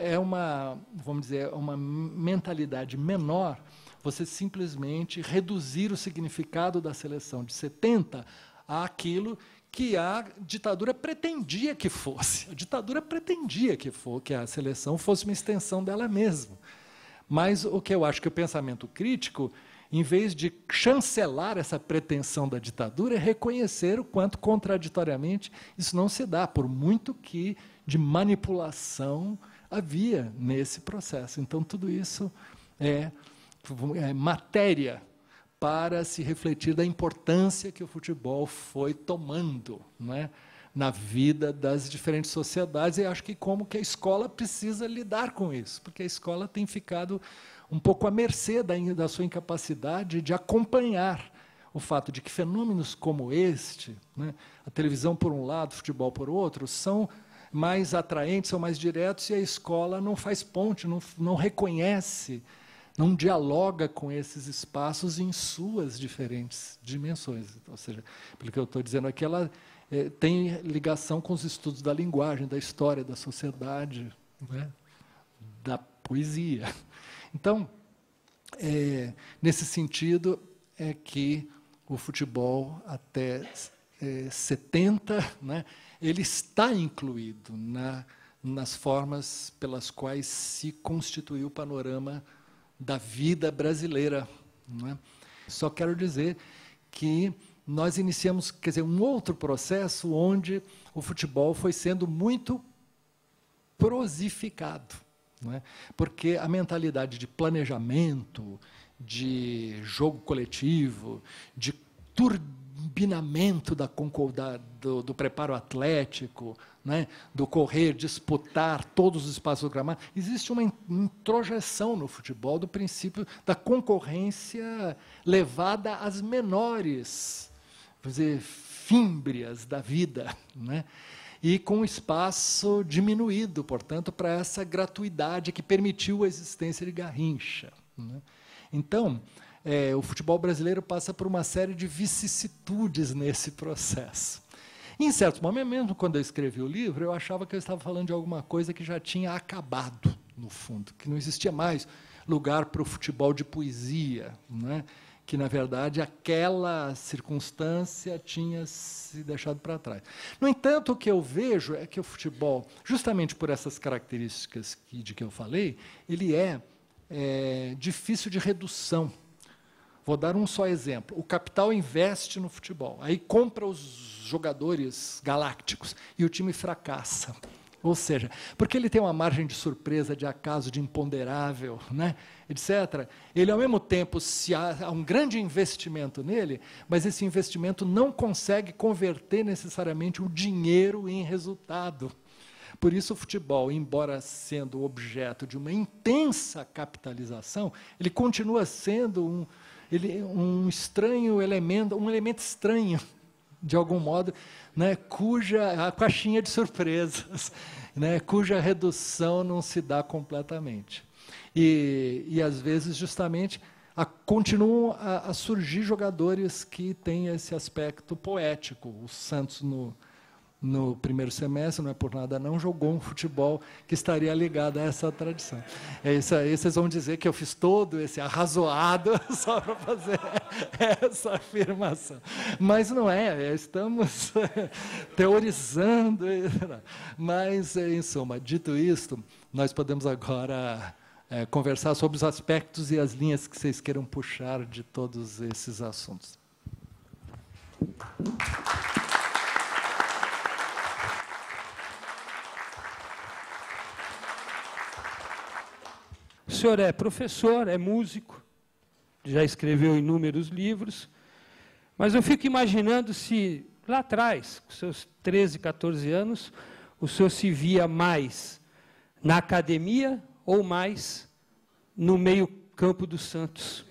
vamos dizer, uma mentalidade menor você simplesmente reduzir o significado da seleção de 70 àquilo que a ditadura pretendia que fosse. A ditadura pretendia que a seleção fosse uma extensão dela mesma. Mas o que eu acho que o pensamento crítico, em vez de chancelar essa pretensão da ditadura, é reconhecer o quanto, contraditoriamente, isso não se dá, por muito que de manipulação havia nesse processo. Então, tudo isso é matéria para se refletir da importância que o futebol foi tomando, não é, na vida das diferentes sociedades, e acho que como que a escola precisa lidar com isso, porque a escola tem ficado um pouco à mercê da sua incapacidade de acompanhar o fato de que fenômenos como este, né, a televisão por um lado, o futebol por outro, são mais atraentes, são mais diretos, e a escola não faz ponte, não reconhece, não dialoga com esses espaços em suas diferentes dimensões. Ou seja, pelo que eu estou dizendo aqui, ela tem ligação com os estudos da linguagem, da história, da sociedade, né, da poesia. Então, nesse sentido, é que o futebol, até 70, né, ele está incluído nas formas pelas quais se constituiu o panorama da vida brasileira, não é? Só quero dizer que nós iniciamos, quer dizer, um outro processo onde o futebol foi sendo muito prosificado, não é? Porque a mentalidade de planejamento, de jogo coletivo, de turbinamento do preparo atlético, né, do correr, disputar todos os espaços do gramado, existe uma introjeção no futebol do princípio da concorrência levada às menores, vamos dizer, fímbrias da vida, né, e com espaço diminuído, portanto, para essa gratuidade que permitiu a existência de Garrincha, né. Então, o futebol brasileiro passa por uma série de vicissitudes nesse processo. Em certo momento, mesmo quando eu escrevi o livro, eu achava que eu estava falando de alguma coisa que já tinha acabado, no fundo, que não existia mais lugar para o futebol de poesia, né? Que, na verdade, aquela circunstância tinha se deixado para trás. No entanto, o que eu vejo é que o futebol, justamente por essas características de que eu falei, ele é difícil de redução. Vou dar um só exemplo. O capital investe no futebol, aí compra os jogadores galácticos e o time fracassa. Ou seja, porque ele tem uma margem de surpresa, de acaso, de imponderável, né, etc., ele, ao mesmo tempo, se há um grande investimento nele, mas esse investimento não consegue converter necessariamente o dinheiro em resultado. Por isso, o futebol, embora sendo objeto de uma intensa capitalização, ele continua sendo um estranho elemento, um elemento estranho, de algum modo, né, cuja a caixinha de surpresas, né, cuja redução não se dá completamente. E às vezes, justamente, continuam a surgir jogadores que têm esse aspecto poético. O Santos, no primeiro semestre, não é por nada não, jogou um futebol que estaria ligado a essa tradição. Aí vocês vão dizer que eu fiz todo esse arrazoado só para fazer essa afirmação. Mas não estamos teorizando. Mas, em suma, dito isto, nós podemos agora conversar sobre os aspectos e as linhas que vocês queiram puxar de todos esses assuntos. O senhor é professor, é músico, já escreveu inúmeros livros, mas eu fico imaginando se, lá atrás, com seus 13, 14 anos, o senhor se via mais na academia ou mais no meio-campo do Santos.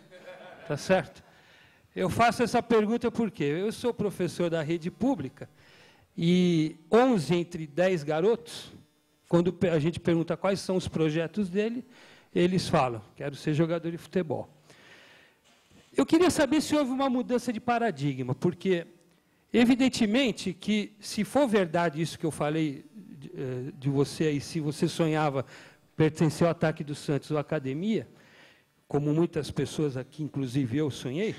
Tá certo? Eu faço essa pergunta porque eu sou professor da rede pública e 11 entre 10 garotos, quando a gente pergunta quais são os projetos dele, eles falam, quero ser jogador de futebol. Eu queria saber se houve uma mudança de paradigma, porque, evidentemente, que se for verdade isso que eu falei de você, e se você sonhava pertencer ao ataque do Santos ou à academia, como muitas pessoas aqui, inclusive eu, sonhei,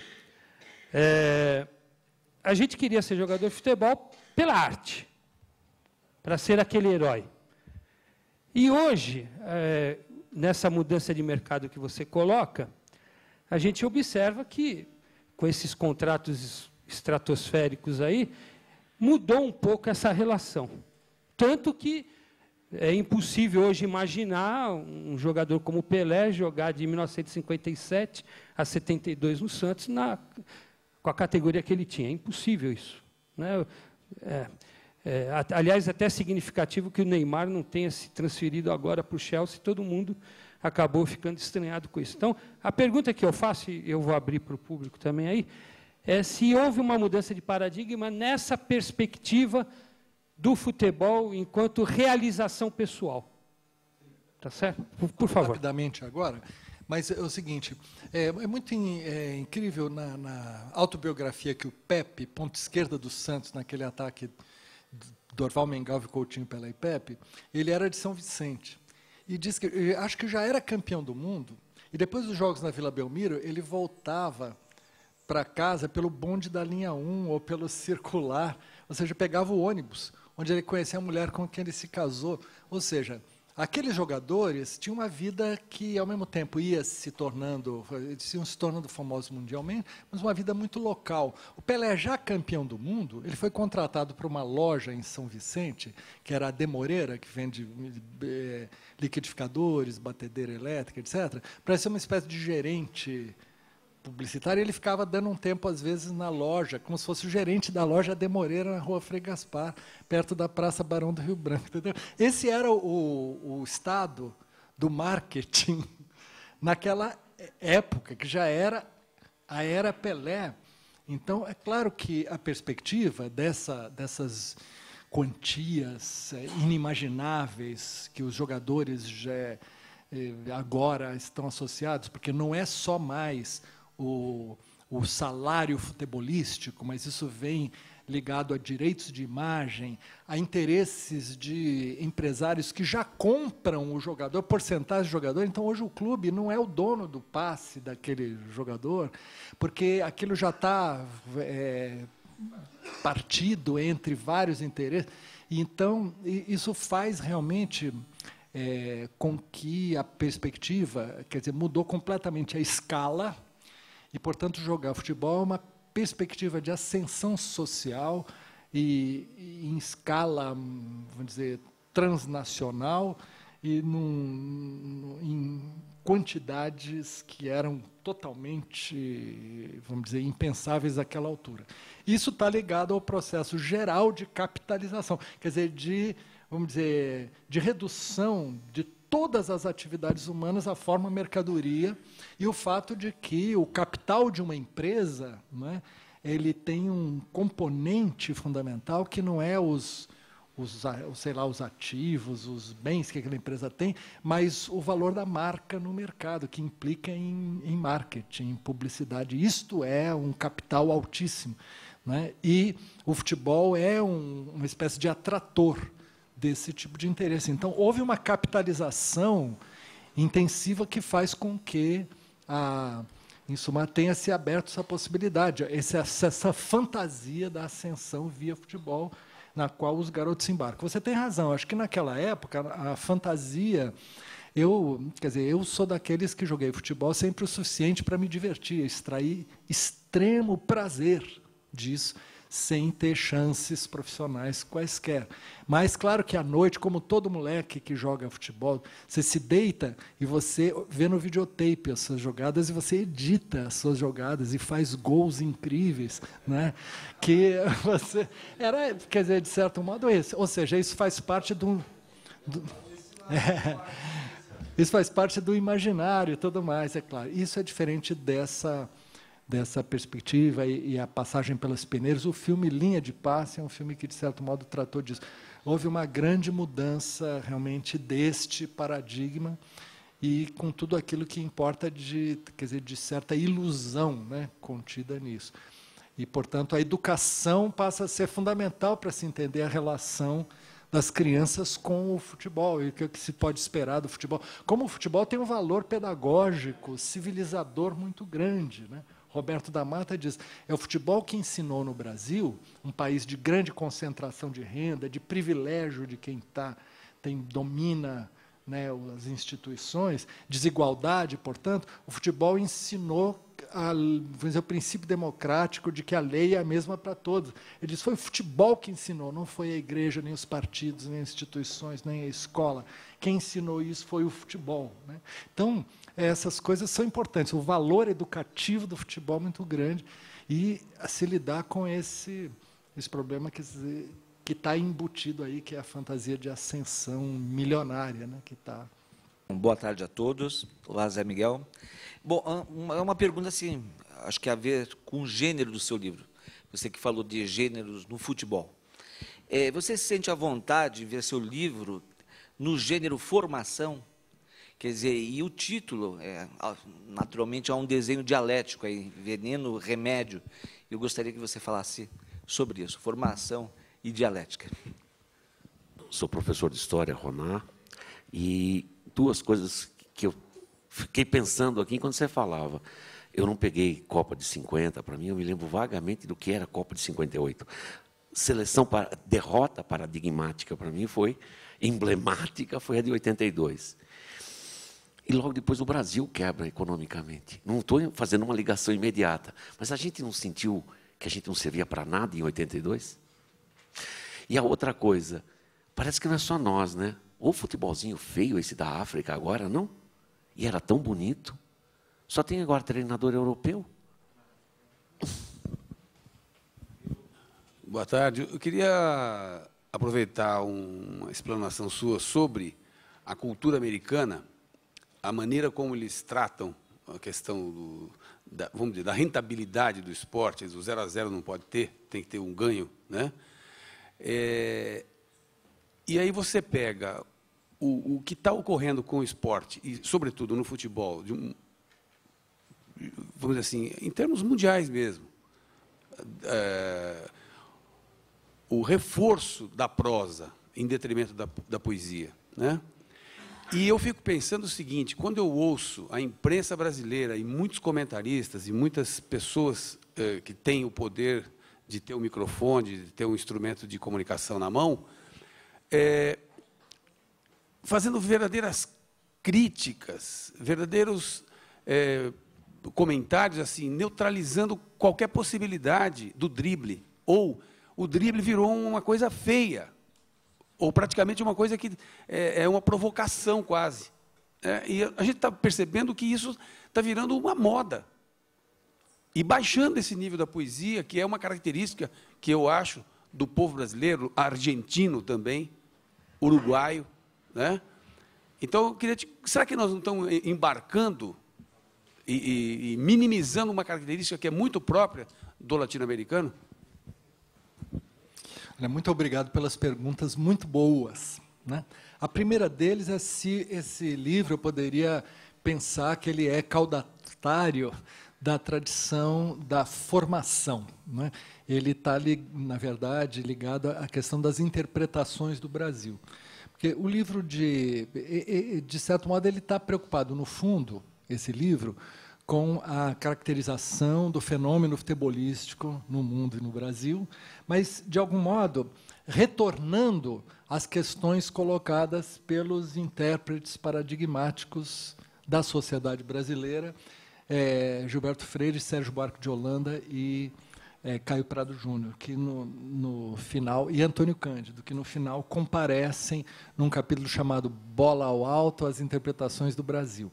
a gente queria ser jogador de futebol pela arte, para ser aquele herói. E hoje, nessa mudança de mercado que você coloca, a gente observa que, com esses contratos estratosféricos aí, mudou um pouco essa relação. Tanto que é impossível hoje imaginar um jogador como Pelé jogar de 1957 a 72 no Santos com a categoria que ele tinha. É impossível isso, né? Aliás, até é significativo que o Neymar não tenha se transferido agora para o Chelsea, todo mundo acabou ficando estranhado com isso. Então, a pergunta que eu faço, e eu vou abrir para o público também aí, é se houve uma mudança de paradigma nessa perspectiva do futebol enquanto realização pessoal. Tá certo? Por favor. Rapidamente agora, mas é o seguinte, é muito incrível na autobiografia que o Pepe, ponta esquerda do Santos, naquele ataque Dorval, Mengalvio, Coutinho, Pelé e Pepe, ele era de São Vicente. E diz que, acho que já era campeão do mundo, e depois dos jogos na Vila Belmiro, ele voltava para casa pelo bonde da linha 1 ou pelo circular, ou seja, pegava o ônibus, onde ele conhecia a mulher com quem ele se casou. Ou seja, aqueles jogadores tinham uma vida que, ao mesmo tempo, iam se tornando famosos mundialmente, mas uma vida muito local. O Pelé, já campeão do mundo, ele foi contratado para uma loja em São Vicente, que era a Demoreira, que vende liquidificadores, batedeira elétrica, etc., para ser uma espécie de gerente publicitário. Ele ficava dando um tempo, às vezes, na loja, como se fosse o gerente da loja Demoreira, na rua Frei Gaspar, perto da Praça Barão do Rio Branco. Entendeu? Esse era o estado do marketing naquela época, que já era a era Pelé. Então, é claro que a perspectiva dessas quantias inimagináveis que os jogadores já agora estão associados, porque não é só mais o salário futebolístico, mas isso vem ligado a direitos de imagem, a interesses de empresários que já compram o jogador, porcentagem de jogador. Então, hoje o clube não é o dono do passe daquele jogador, porque aquilo já está partido entre vários interesses. Então, isso faz realmente com que a perspectiva, quer dizer, mudou completamente a escala, e, portanto, jogar futebol é uma perspectiva de ascensão social e em escala, vamos dizer, transnacional e em quantidades que eram totalmente, vamos dizer, impensáveis àquela altura. Isso está ligado ao processo geral de capitalização, quer dizer, vamos dizer, de redução de todas as atividades humanas à forma mercadoria, e o fato de que o capital de uma empresa, né, ele tem um componente fundamental que não é sei lá, os ativos, os bens que aquela empresa tem, mas o valor da marca no mercado, que implica em marketing, em publicidade. Isto é um capital altíssimo, né? E o futebol é uma espécie de atrator desse tipo de interesse. Então, houve uma capitalização intensiva que faz com que, em suma, tenha se aberto essa possibilidade, essa fantasia da ascensão via futebol, na qual os garotos se embarcam. Você tem razão, acho que naquela época a fantasia... Quer dizer, eu sou daqueles que joguei futebol sempre o suficiente para me divertir, extrair extremo prazer disso, sem ter chances profissionais quaisquer. Mas, claro que à noite, como todo moleque que joga futebol, você se deita e você vê no videotape as suas jogadas e você edita as suas jogadas e faz gols incríveis, né? Que você... quer dizer, de certo modo, ou seja, isso faz parte isso faz parte do imaginário e tudo mais, é claro. Isso é diferente dessa perspectiva e a passagem pelas peneiras. O filme Linha de Passe é um filme que, de certo modo, tratou disso. Houve uma grande mudança, realmente, deste paradigma e com tudo aquilo que importa quer dizer, de certa ilusão, né, contida nisso. E, portanto, a educação passa a ser fundamental para se entender a relação das crianças com o futebol e o que se pode esperar do futebol. Como o futebol tem um valor pedagógico, civilizador muito grande, né? Roberto da Mata diz, é o futebol que ensinou no Brasil, um país de grande concentração de renda, de privilégio de quem domina, né, as instituições, desigualdade, portanto, o futebol ensinou vamos dizer, o princípio democrático de que a lei é a mesma para todos. Ele diz, foi o futebol que ensinou, não foi a igreja, nem os partidos, nem as instituições, nem a escola. Quem ensinou isso foi o futebol, né? Então, essas coisas são importantes. O valor educativo do futebol é muito grande e a se lidar com esse problema que está embutido aí, que é a fantasia de ascensão milionária, né, que está... Boa tarde a todos. Olá, Zé Miguel. Bom, é uma pergunta assim, acho que a ver com o gênero do seu livro. Você que falou de gêneros no futebol. Você se sente à vontade de ver seu livro no gênero formação? Quer dizer, e o título, naturalmente, é um desenho dialético, aí, veneno, remédio. Eu gostaria que você falasse sobre isso, formação e dialética. Sou professor de História, Roná, e duas coisas que eu fiquei pensando aqui enquanto você falava. Eu não peguei Copa de 50, para mim, eu me lembro vagamente do que era a Copa de 58. Derrota paradigmática, para mim, foi emblemática, foi a de 82. E logo depois o Brasil quebra economicamente. Não estou fazendo uma ligação imediata, mas a gente não sentiu que a gente não servia para nada em 82? E a outra coisa, parece que não é só nós, né? O futebolzinho feio esse da África agora, não? E era tão bonito. Só tem agora treinador europeu. Boa tarde. Eu queria aproveitar uma explanação sua sobre a cultura americana, a maneira como eles tratam a questão vamos dizer, da rentabilidade do esporte. O 0-0 não pode ter, tem que ter um ganho, né? E aí você pega o que está ocorrendo com o esporte, e, sobretudo, no futebol, vamos dizer assim, em termos mundiais mesmo, o reforço da prosa em detrimento da poesia, né? E eu fico pensando o seguinte, quando eu ouço a imprensa brasileira e muitos comentaristas e muitas pessoas que têm o poder de ter um microfone, de ter um instrumento de comunicação na mão, fazendo verdadeiras críticas, verdadeiros comentários, assim, neutralizando qualquer possibilidade do drible, ou o drible virou uma coisa feia, ou praticamente uma coisa que é uma provocação quase. E a gente está percebendo que isso está virando uma moda. E baixando esse nível da poesia, que é uma característica que eu acho do povo brasileiro, argentino também, uruguaio, né? Então, eu queria será que nós não estamos embarcando e minimizando uma característica que é muito própria do latino-americano? Muito obrigado pelas perguntas muito boas, né? A primeira deles é se esse livro eu poderia pensar que ele é caudatário da tradição da formação, né? Ele está, na verdade, ligado à questão das interpretações do Brasil. Porque o livro, de certo modo, ele está preocupado, no fundo, esse livro, com a caracterização do fenômeno futebolístico no mundo e no Brasil, mas, de algum modo, retornando às questões colocadas pelos intérpretes paradigmáticos da sociedade brasileira, Gilberto Freire, Sérgio Buarque de Holanda e Caio Prado Júnior, que no final, e Antônio Cândido, que no final comparecem num capítulo chamado Bola ao Alto, as interpretações do Brasil.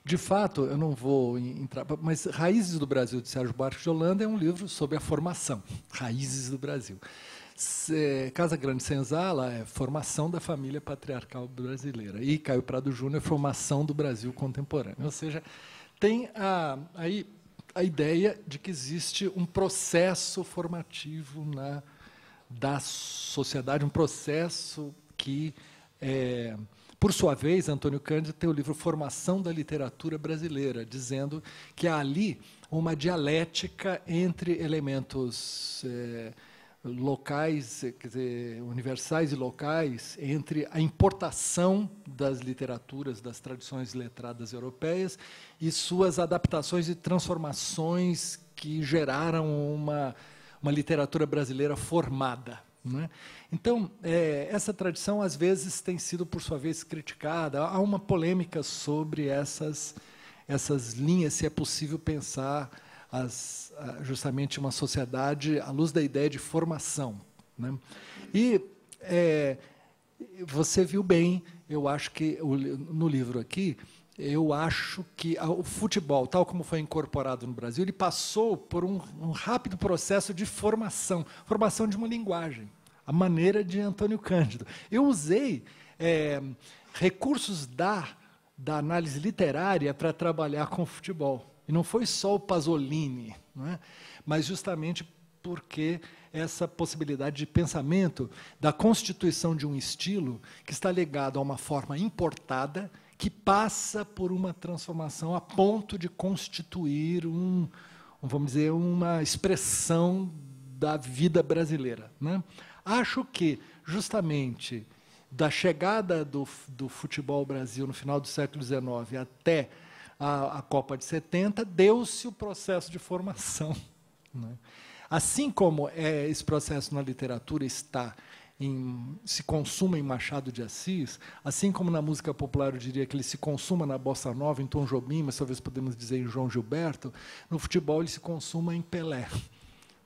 De fato, eu não vou entrar, mas Raízes do Brasil, de Sérgio Buarque de Holanda, é um livro sobre a formação, Raízes do Brasil. Casa Grande Senzala é formação da família patriarcal brasileira, e Caio Prado Júnior é formação do Brasil contemporâneo. Ou seja, tem aí a ideia de que existe um processo formativo da sociedade, um processo que... Por sua vez, Antônio Cândido tem o livro Formação da Literatura Brasileira, dizendo que há ali uma dialética entre elementos locais, quer dizer, universais e locais, entre a importação das literaturas, das tradições letradas europeias e suas adaptações e transformações que geraram uma literatura brasileira formada, né? Então, essa tradição, às vezes, tem sido, por sua vez, criticada. Há uma polêmica sobre essas linhas, se é possível pensar justamente uma sociedade à luz da ideia de formação, né? E você viu bem, eu acho que no livro aqui, eu acho que o futebol, tal como foi incorporado no Brasil, ele passou por um rápido processo de formação de uma linguagem, a maneira de Antônio Cândido. Eu usei recursos da análise literária para trabalhar com o futebol. E não foi só o Pasolini, não é? Mas justamente porque essa possibilidade de pensamento da constituição de um estilo que está ligado a uma forma importada, que passa por uma transformação a ponto de constituir vamos dizer, uma expressão da vida brasileira, né? Acho que, justamente, da chegada do futebol ao Brasil no final do século XIX até a Copa de 70, deu-se o processo de formação, né? Assim como esse processo na literatura se consuma em Machado de Assis, assim como na música popular eu diria que ele se consuma na Bossa Nova, em Tom Jobim, mas talvez podemos dizer em João Gilberto, no futebol ele se consuma em Pelé,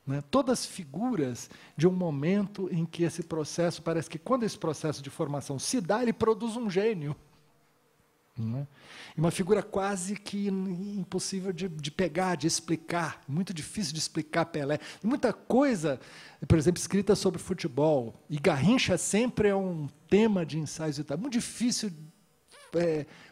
né? Todas figuras de um momento em que esse processo, parece que quando esse processo de formação se dá, ele produz um gênio, né? Uma figura quase que impossível de pegar, de explicar, muito difícil de explicar Pelé. Muita coisa, por exemplo, escrita sobre futebol, e Garrincha sempre é um tema de ensaios e tal. Muito difícil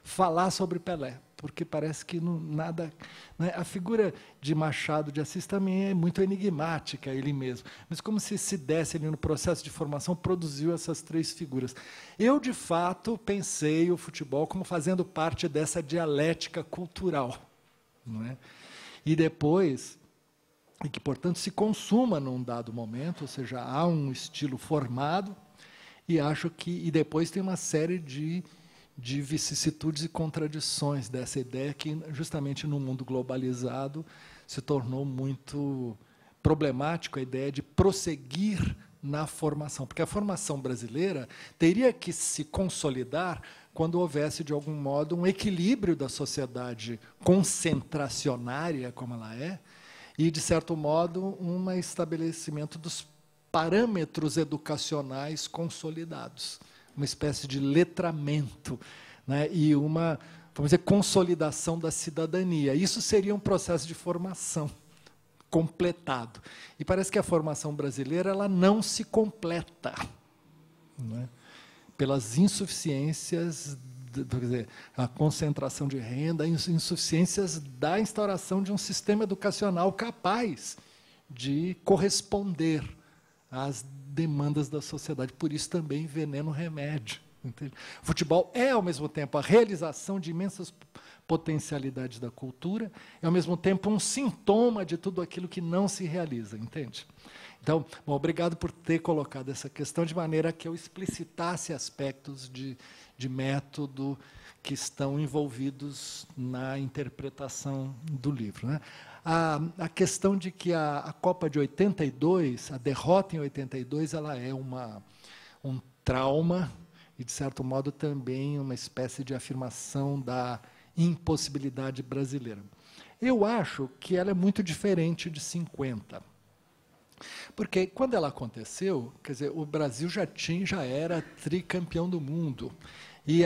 falar sobre Pelé, porque parece que nada, né? A figura de Machado de Assis também é muito enigmática, ele mesmo. Mas como se desse ali no processo de formação, produziu essas três figuras. Eu, de fato, pensei o futebol como fazendo parte dessa dialética cultural, não é? E depois, e que, portanto, se consuma num dado momento, ou seja, há um estilo formado, e acho que depois tem uma série de vicissitudes e contradições dessa ideia que, justamente no mundo globalizado, se tornou muito problemático a ideia de prosseguir na formação, porque a formação brasileira teria que se consolidar quando houvesse, de algum modo, um equilíbrio da sociedade concentracionária, como ela é, e, de certo modo, um estabelecimento dos parâmetros educacionais consolidados, uma espécie de letramento, né, e uma, vamos dizer, consolidação da cidadania. Isso seria um processo de formação completado. E parece que a formação brasileira ela não se completa, né, pelas insuficiências, quer dizer, a concentração de renda, insuficiências da instauração de um sistema educacional capaz de corresponder às demandas da sociedade. Por isso também veneno remédio. Entende? O futebol é, ao mesmo tempo, a realização de imensas potencialidades da cultura, e, ao mesmo tempo, um sintoma de tudo aquilo que não se realiza. Entende? Então, bom, obrigado por ter colocado essa questão de maneira que eu explicitasse aspectos de método que estão envolvidos na interpretação do livro, né? A questão de que a Copa de 82, a derrota em 82, ela é um trauma e, de certo modo, também uma espécie de afirmação da impossibilidade brasileira. Eu acho que ela é muito diferente de 50. Porque, quando ela aconteceu, quer dizer, o Brasil já era tricampeão do mundo. E,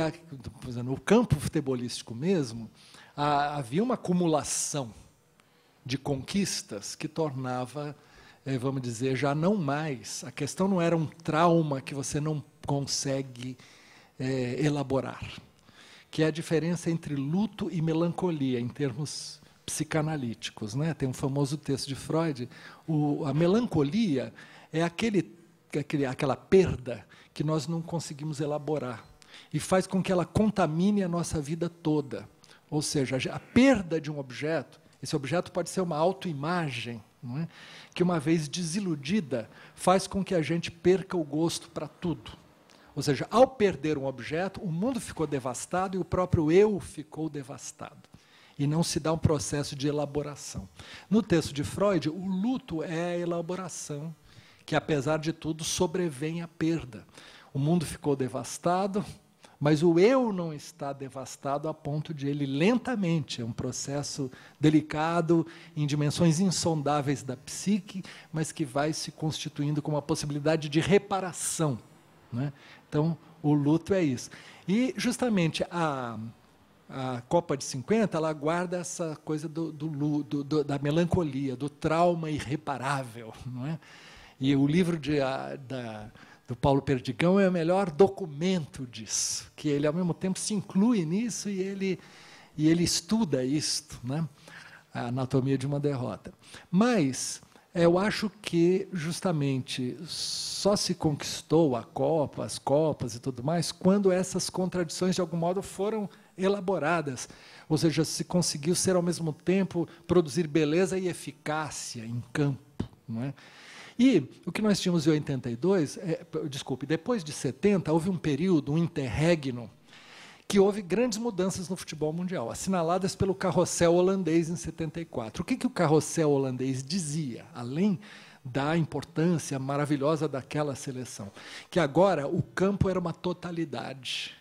no campo futebolístico mesmo, havia uma acumulação de conquistas que tornava, vamos dizer, já não mais. A questão não era um trauma que você não consegue elaborar, que é a diferença entre luto e melancolia, em termos psicanalíticos, né? Tem um famoso texto de Freud, a melancolia é aquela perda que nós não conseguimos elaborar, e faz com que ela contamine a nossa vida toda. Ou seja, a perda de um objeto, esse objeto pode ser uma autoimagem, não é? Que, uma vez desiludida, faz com que a gente perca o gosto para tudo. Ou seja, ao perder um objeto, o mundo ficou devastado e o próprio eu ficou devastado. E não se dá um processo de elaboração. No texto de Freud, o luto é a elaboração, que, apesar de tudo, sobrevém a perda. O mundo ficou devastado, mas o eu não está devastado a ponto de ele lentamente, é um processo delicado, em dimensões insondáveis da psique, mas que vai se constituindo com uma possibilidade de reparação, né? Então, o luto é isso. E, justamente, a Copa de 50, ela guarda essa coisa da melancolia, do trauma irreparável, não é? E o livro do Paulo Perdigão é o melhor documento disso, que ele, ao mesmo tempo, se inclui nisso e ele estuda isto, né? A anatomia de uma derrota. Mas eu acho que, justamente, só se conquistou a Copa, as Copas e tudo mais, quando essas contradições, de algum modo, foram elaboradas. Ou seja, se conseguiu ser, ao mesmo tempo, produzir beleza e eficácia em campo, não é? E o que nós tínhamos em 82, depois de 70, houve um período, um interregno, que houve grandes mudanças no futebol mundial, assinaladas pelo carrossel holandês em 74. O que o carrossel holandês dizia, além da importância maravilhosa daquela seleção? Que agora o campo era uma totalidade,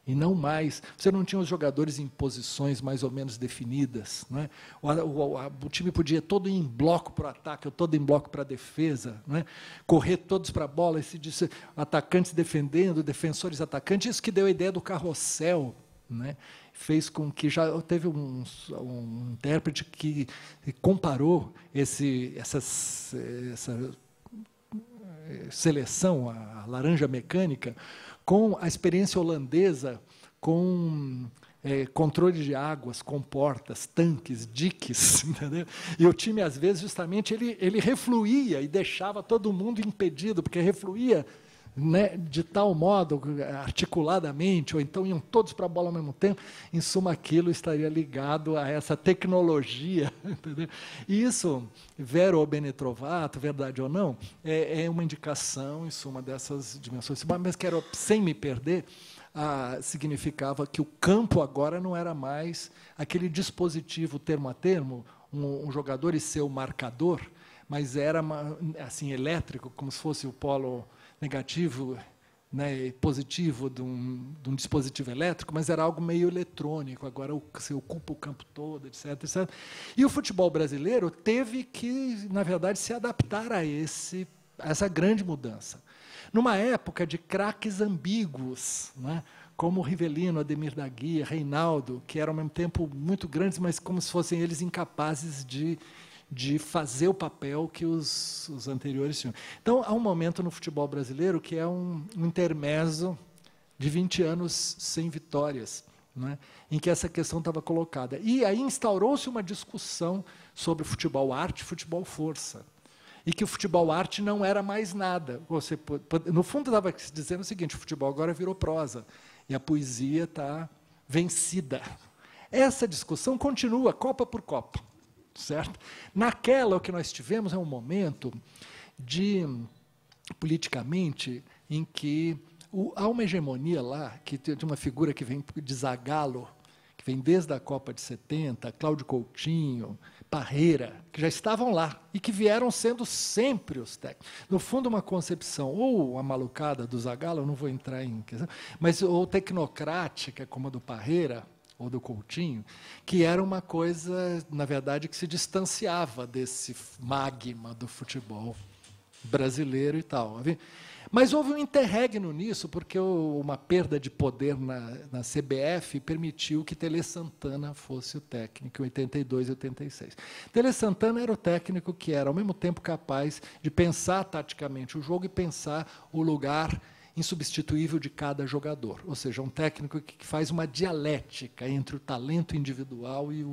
e não mais. Você não tinha os jogadores em posições mais ou menos definidas, não é? O time podia ir todo em bloco para o ataque, ou todo em bloco para a defesa, não é? Correr todos para a bola, e se disse, atacantes defendendo, defensores atacantes. Isso que deu a ideia do carrossel, né? Fez com que já teve um intérprete que comparou essa seleção, a laranja mecânica, com a experiência holandesa, com controle de águas, comportas, tanques, diques, entendeu? E o time, às vezes, justamente, ele refluía e deixava todo mundo impedido, porque refluía, né, de tal modo, articuladamente, ou então iam todos para a bola ao mesmo tempo. Em suma, aquilo estaria ligado a essa tecnologia, entendeu? E isso, vero ou bene trovato, verdade ou não, é uma indicação, em suma, dessas dimensões. Mas quero, sem me perder, significava que o campo agora não era mais aquele dispositivo termo a termo, um jogador e seu marcador, mas era assim, elétrico, como se fosse o polo negativo, né, positivo de um dispositivo elétrico, mas era algo meio eletrônico. Agora você ocupa o campo todo, etc, etc. E o futebol brasileiro teve que, na verdade, se adaptar a essa grande mudança. Numa época de craques ambíguos, né, como Rivelino, Ademir da Guia, Reinaldo, que eram, ao mesmo tempo, muito grandes, mas como se fossem eles incapazes de fazer o papel que os anteriores tinham. Então, há um momento no futebol brasileiro que é um intermezzo de 20 anos sem vitórias, né, em que essa questão estava colocada. E aí instaurou-se uma discussão sobre futebol arte e futebol força. E que o futebol arte não era mais nada. No fundo, estava dizendo o seguinte: o futebol agora virou prosa, e a poesia está vencida. Essa discussão continua, Copa por Copa. Certo? Naquela, o que nós tivemos é um momento politicamente, em que há uma hegemonia lá, de uma figura que vem de Zagallo, que vem desde a Copa de 70, Cláudio Coutinho, Parreira, que já estavam lá e que vieram sendo sempre os técnicos. No fundo, uma concepção, ou a malucada do Zagallo, eu não vou entrar em questão, mas ou tecnocrática, como a do Parreira, ou do Coutinho, que era uma coisa, na verdade, que se distanciava desse magma do futebol brasileiro e tal. Mas houve um interregno nisso, porque uma perda de poder na CBF permitiu que Tele Santana fosse o técnico, em 82 e 86. Tele Santana era o técnico que era, ao mesmo tempo, capaz de pensar taticamente o jogo e pensar o lugar insubstituível de cada jogador, ou seja, um técnico que faz uma dialética entre o talento individual e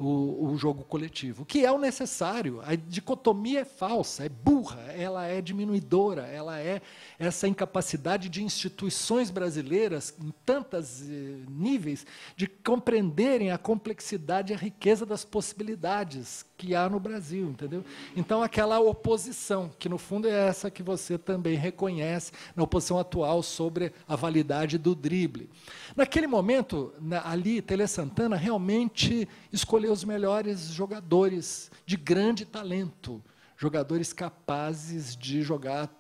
o jogo coletivo, que é o necessário. A dicotomia é falsa, é burra, ela é diminuidora, ela é essa incapacidade de instituições brasileiras, em tantos níveis, de compreenderem a complexidade e a riqueza das possibilidades que há no Brasil, entendeu? Então, aquela oposição, que no fundo é essa que você também reconhece na oposição atual sobre a validade do drible. Naquele momento, ali, Tele Santana realmente escolheu os melhores jogadores de grande talento, jogadores capazes de jogar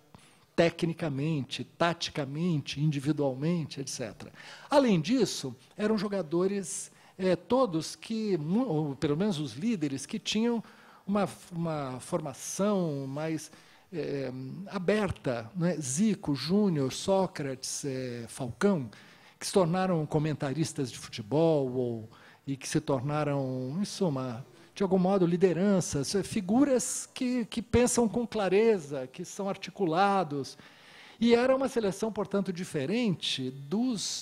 tecnicamente, taticamente, individualmente, etc. Além disso, eram jogadores todos que, ou pelo menos os líderes, que tinham uma formação mais aberta, né? Zico, Júnior, Sócrates, Falcão, que se tornaram comentaristas de futebol e que se tornaram, em suma, de algum modo, lideranças, figuras que pensam com clareza, que são articulados. E era uma seleção, portanto, diferente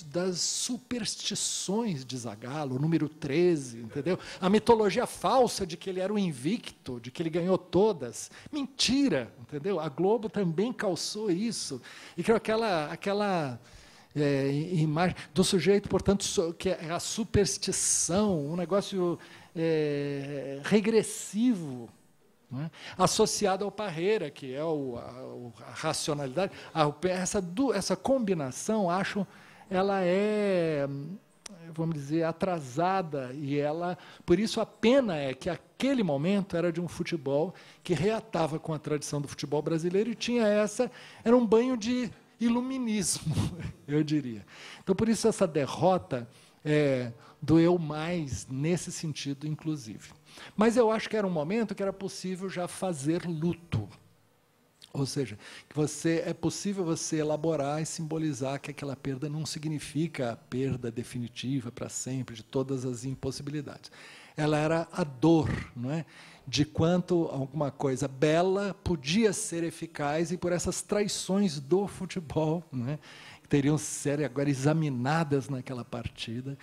das superstições de Zagallo, o número 13, entendeu? A mitologia falsa de que ele era o invicto, de que ele ganhou todas. Mentira, entendeu? A Globo também calçou isso. E que aquela imagem do sujeito, portanto, que é a superstição, um negócio regressivo, né? Associado ao Parreira, que é a racionalidade. Essa combinação, acho, ela é, vamos dizer, atrasada, e por isso a pena é que aquele momento era de um futebol que reatava com a tradição do futebol brasileiro e tinha era um banho de iluminismo, eu diria. Então, por isso, essa derrota doeu mais nesse sentido, inclusive. Mas eu acho que era um momento que era possível já fazer luto. Ou seja, que é possível você elaborar e simbolizar que aquela perda não significa a perda definitiva para sempre, de todas as impossibilidades. Ela era a dor, não é? De quanto alguma coisa bela podia ser eficaz, e por essas traições do futebol, não é? Que teriam que ser agora examinadas naquela partida,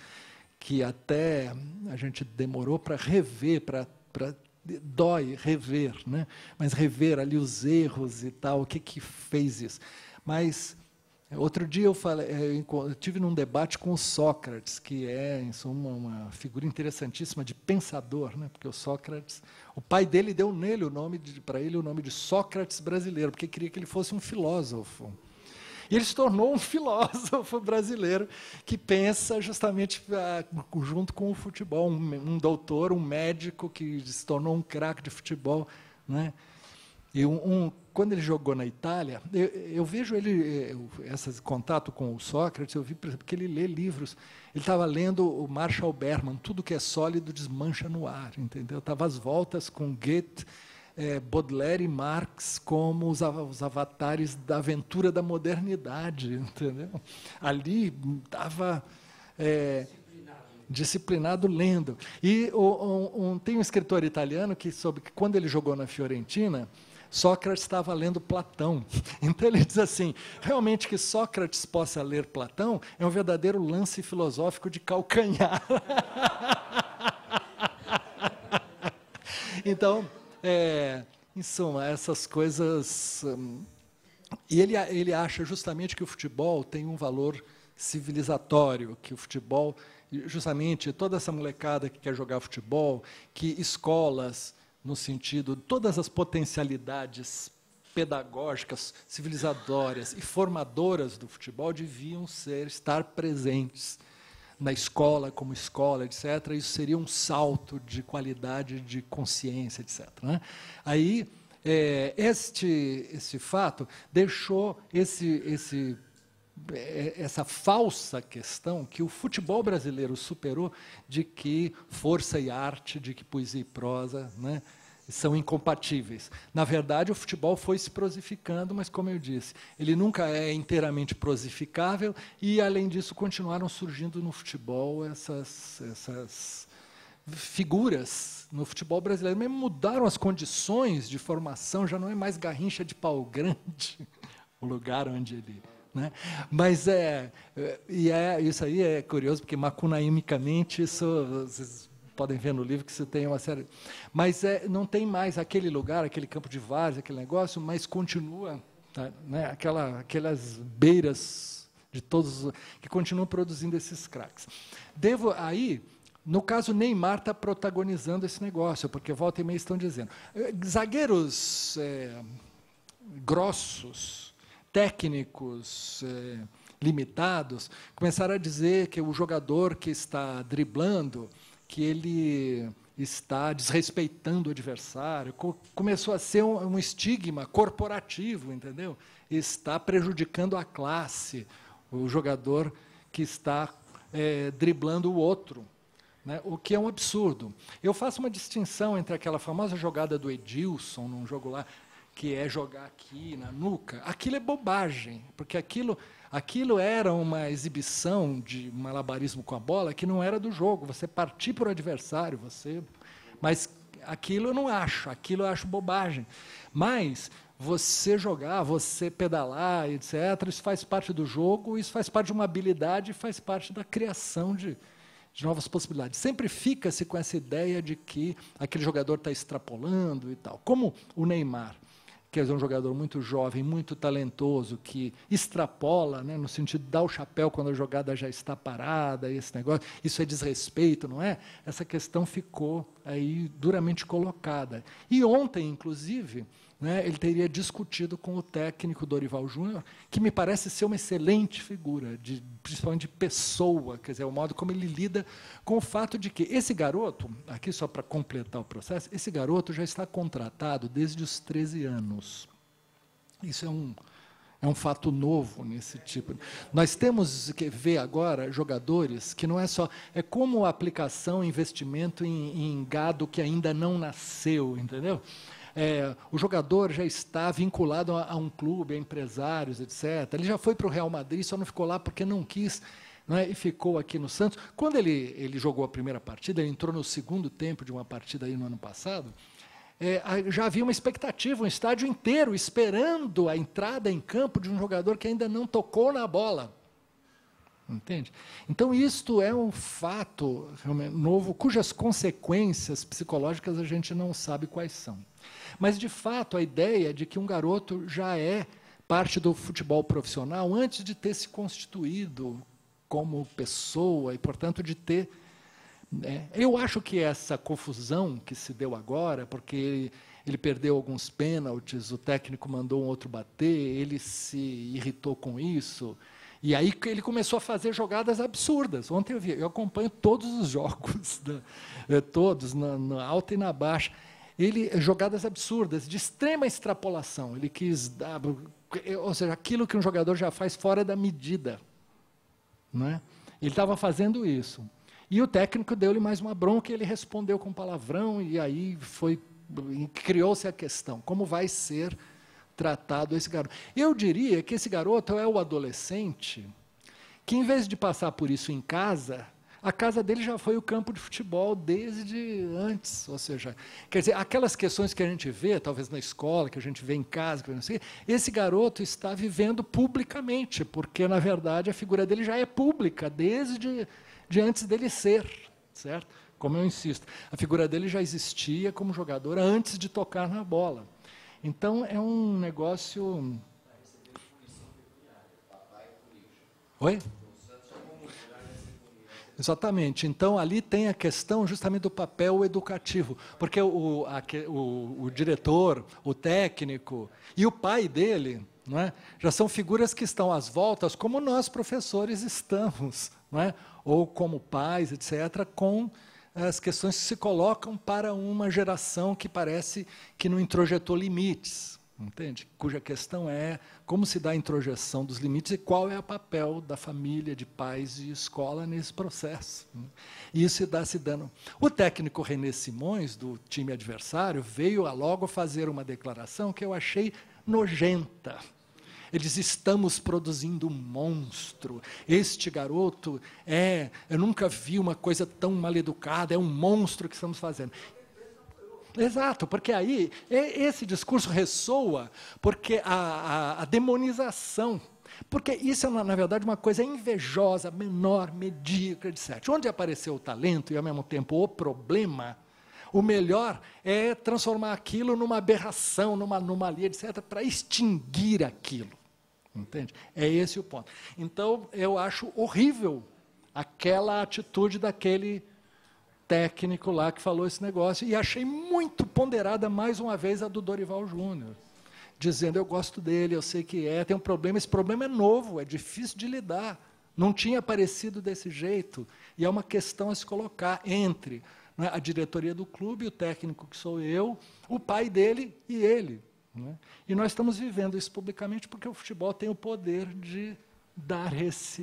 que até a gente demorou para rever, dói rever, né? Mas rever ali os erros e tal, o que fez isso. Mas outro dia eu tive num debate com o Sócrates, que é, em suma, uma figura interessantíssima de pensador, né? Porque o Sócrates, o pai dele deu para ele o nome de Sócrates brasileiro, porque queria que ele fosse um filósofo. E ele se tornou um filósofo brasileiro que pensa justamente junto com o futebol, um doutor, um médico que se tornou um craque de futebol, né? E quando ele jogou na Itália, eu vejo esse contato com o Sócrates, eu vi, por exemplo, que ele lê livros. Ele estava lendo o Marshall Berman, Tudo que é sólido desmancha no ar, entendeu? Estava às voltas com Goethe, Baudelaire e Marx como os avatares da aventura da modernidade, entendeu? Ali estava disciplinado lendo. E tem um escritor italiano que soube que quando ele jogou na Fiorentina, Sócrates estava lendo Platão. Então ele diz assim, realmente que Sócrates possa ler Platão é um verdadeiro lance filosófico de calcanhar. Então, em suma, essas coisas... E ele acha justamente que o futebol tem um valor civilizatório, que o futebol, justamente, toda essa molecada que quer jogar futebol, que escolas, no sentido, todas as potencialidades pedagógicas, civilizatórias e formadoras do futebol deviam estar presentes na escola, como escola, etc. Isso seria um salto de qualidade, de consciência, etc. Né? Aí, este fato deixou essa falsa questão que o futebol brasileiro superou, de que força e arte, de que poesia e prosa, né, são incompatíveis. Na verdade, o futebol foi se prosificando, mas, como eu disse, ele nunca é inteiramente prosificável, e, além disso, continuaram surgindo no futebol essas figuras no futebol brasileiro. Mesmo mudaram as condições de formação, já não é mais Garrincha de Pau Grande, o lugar onde ele... Né? Mas isso aí é curioso, porque macunaimicamente isso podem ver no livro que você tem uma série. Mas não tem mais aquele lugar, aquele campo de várzea, aquele negócio, mas continua, tá, né, aquelas beiras de todos que continuam produzindo esses craques. No caso, Neymar está protagonizando esse negócio, porque volta e meia estão dizendo. Zagueiros grossos, técnicos limitados, começaram a dizer que o jogador que está driblando, que ele está desrespeitando o adversário, começou a ser um estigma corporativo, entendeu? Está prejudicando a classe, o jogador que está driblando o outro. Né, o que é um absurdo. Eu faço uma distinção entre aquela famosa jogada do Edilson, num jogo lá, que é jogar aqui na nuca. Aquilo é bobagem, porque aquilo era uma exibição de malabarismo com a bola que não era do jogo. Você partir para o adversário, mas aquilo eu não acho, aquilo eu acho bobagem. Mas você jogar, você pedalar, etc., isso faz parte do jogo, isso faz parte de uma habilidade, faz parte da criação de novas possibilidades. Sempre fica-se com essa ideia de que aquele jogador está extrapolando e tal. Como o Neymar, que é um jogador muito jovem, muito talentoso, que extrapola, né, no sentido de dar o chapéu quando a jogada já está parada, esse negócio, isso é desrespeito, não é? Essa questão ficou aí duramente colocada. E ontem, inclusive, né, ele teria discutido com o técnico Dorival Júnior, que me parece ser uma excelente figura, principalmente de pessoa, quer dizer, o modo como ele lida com o fato de que esse garoto, aqui só para completar o processo, esse garoto já está contratado desde os 13 anos. Isso é um fato novo nesse tipo. Nós temos que ver agora jogadores que não é só... É como a aplicação, investimento em gado que ainda não nasceu, entendeu? O jogador já está vinculado a um clube, a empresários, etc. Ele já foi para o Real Madrid, só não ficou lá porque não quis, né, e ficou aqui no Santos. Quando ele jogou a primeira partida, ele entrou no segundo tempo de uma partida aí no ano passado, já havia uma expectativa, um estádio inteiro esperando a entrada em campo de um jogador que ainda não tocou na bola. Entende? Então, isto é um fato novo, cujas consequências psicológicas a gente não sabe quais são. Mas, de fato, a ideia de que um garoto já é parte do futebol profissional antes de ter se constituído como pessoa e, portanto, de ter... eu acho que essa confusão que se deu agora, porque ele perdeu alguns pênaltis, o técnico mandou um outro bater, ele se irritou com isso... E aí ele começou a fazer jogadas absurdas. Ontem eu acompanho todos os jogos, todos, na alta e na baixa. Jogadas absurdas, de extrema extrapolação. Ele quis dar... Ou seja, aquilo que um jogador já faz fora da medida. Não é? Ele estava fazendo isso. E o técnico deu-lhe mais uma bronca, e ele respondeu com palavrão, e aí criou-se a questão. Como vai ser tratado esse garoto? Eu diria que esse garoto é o adolescente que, em vez de passar por isso em casa, a casa dele já foi o campo de futebol desde antes. Ou seja, quer dizer, aquelas questões que a gente vê, talvez na escola, que a gente vê em casa, que não sei, esse garoto está vivendo publicamente, porque, na verdade, a figura dele já é pública desde antes dele ser, certo? Como eu insisto, a figura dele já existia como jogador antes de tocar na bola. Então, é um negócio... Oi? Exatamente. Então, ali tem a questão justamente do papel educativo, porque o diretor, o técnico e o pai dele, não é, já são figuras que estão às voltas, como nós, professores, estamos, não é, ou como pais, etc., com as questões que se colocam para uma geração que parece que não introjetou limites, entende? Cuja questão é como se dá a introjeção dos limites e qual é o papel da família, de pais e escola nesse processo. E isso está se dando. O técnico René Simões, do time adversário, veio logo fazer uma declaração que eu achei nojenta. Eles estamos produzindo um monstro. Este garoto eu nunca vi uma coisa tão mal educada, é um monstro que estamos fazendo. Exato, porque aí esse discurso ressoa, porque a demonização Porque isso é, na verdade, uma coisa invejosa, menor, medíocre, etc. Onde apareceu o talento e, ao mesmo tempo, o problema, o melhor é transformar aquilo numa aberração, numa anomalia, etc., para extinguir aquilo. Entende? É esse o ponto. Então, eu acho horrível aquela atitude daquele técnico lá que falou esse negócio, e achei muito ponderada, mais uma vez, a do Dorival Júnior, dizendo, eu gosto dele, eu sei que tem um problema, esse problema é novo, é difícil de lidar, não tinha aparecido desse jeito, e é uma questão a se colocar entre, né, a diretoria do clube, o técnico que sou eu, o pai dele e ele. Né? E nós estamos vivendo isso publicamente porque o futebol tem o poder de dar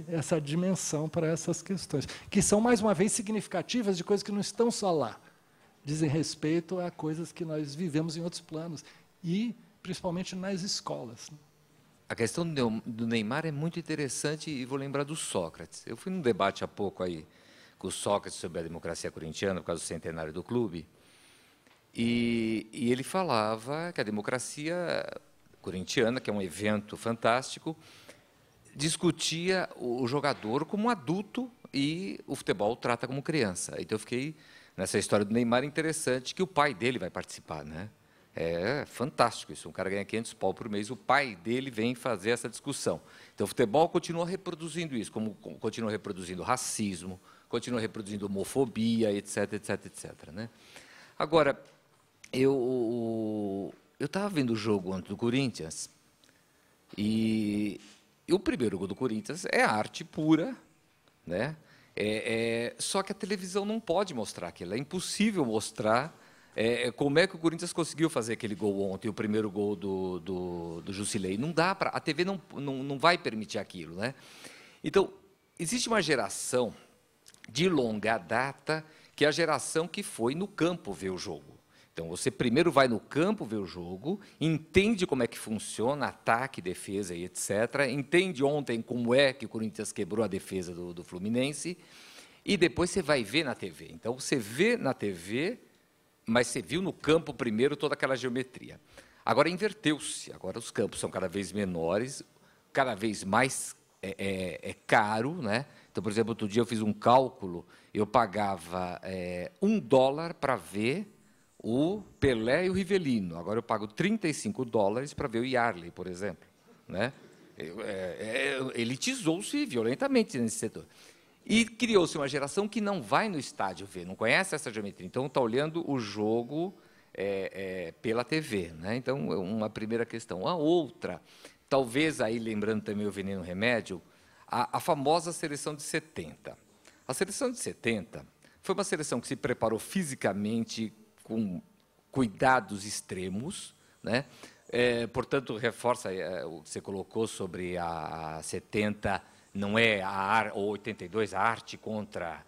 essa dimensão para essas questões, que são, mais uma vez, significativas de coisas que não estão só lá, dizem respeito a coisas que nós vivemos em outros planos, e principalmente nas escolas. A questão do Neymar é muito interessante, e vou lembrar do Sócrates. Eu fui num debate há pouco aí com o Sócrates sobre a democracia corintiana, por causa do centenário do clube, e ele falava que a democracia corintiana, que é um evento fantástico, discutia o jogador como adulto e o futebol trata como criança. Então eu fiquei nessa história do Neymar interessante, que o pai dele vai participar, né? É fantástico isso, um cara ganha 500 pau por mês, o pai dele vem fazer essa discussão. Então o futebol continua reproduzindo isso, como continua reproduzindo racismo, continua reproduzindo homofobia, etc, etc, etc, né? Agora, eu estava vendo o jogo ontem do Corinthians, e o primeiro gol do Corinthians é arte pura, né? Só que a televisão não pode mostrar aquilo, é impossível mostrar como é que o Corinthians conseguiu fazer aquele gol ontem, o primeiro gol do Jusilei. Não dá para, a TV não vai permitir aquilo, né? Então, existe uma geração de longa data, que é a geração que foi no campo ver o jogo. Então, você primeiro vai no campo ver o jogo, entende como é que funciona, ataque, defesa e etc., entende ontem como é que o Corinthians quebrou a defesa do Fluminense, e depois você vai ver na TV. Então, você vê na TV, mas você viu no campo primeiro toda aquela geometria. Agora inverteu-se, agora os campos são cada vez menores, cada vez mais caro, né? Então, por exemplo, outro dia eu fiz um cálculo, eu pagava $1 para ver o Pelé e o Rivelino. Agora eu pago $35 para ver o Yarley, por exemplo. Né? Elitizou-se violentamente nesse setor. E criou-se uma geração que não vai no estádio ver, não conhece essa geometria. Então, está olhando o jogo pela TV. Né? Então, uma primeira questão. A outra, talvez aí, lembrando também o Veneno Remédio, a famosa seleção de 70. A seleção de 70 foi uma seleção que se preparou fisicamente, com cuidados extremos, né? Portanto, reforça o que você colocou sobre a 70, não é ou 82, a arte contra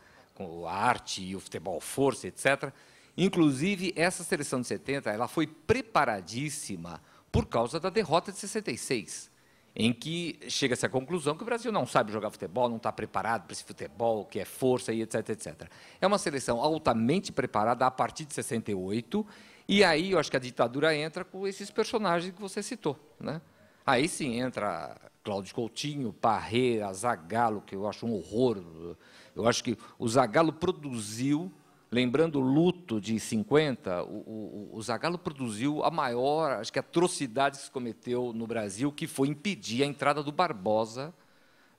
a arte e o futebol força, etc. Inclusive, essa seleção de 70 ela foi preparadíssima por causa da derrota de 66, em que chega-se à conclusão que o Brasil não sabe jogar futebol, não está preparado para esse futebol, que é força, e etc, etc. É uma seleção altamente preparada a partir de 68, e aí eu acho que a ditadura entra com esses personagens que você citou. Né? Aí sim entra Cláudio Coutinho, Parreira, Zagallo, que eu acho um horror. Eu acho que o Zagallo produziu, lembrando o luto de 50, o Zagallo produziu a maior, acho que atrocidade que se cometeu no Brasil, que foi impedir a entrada do Barbosa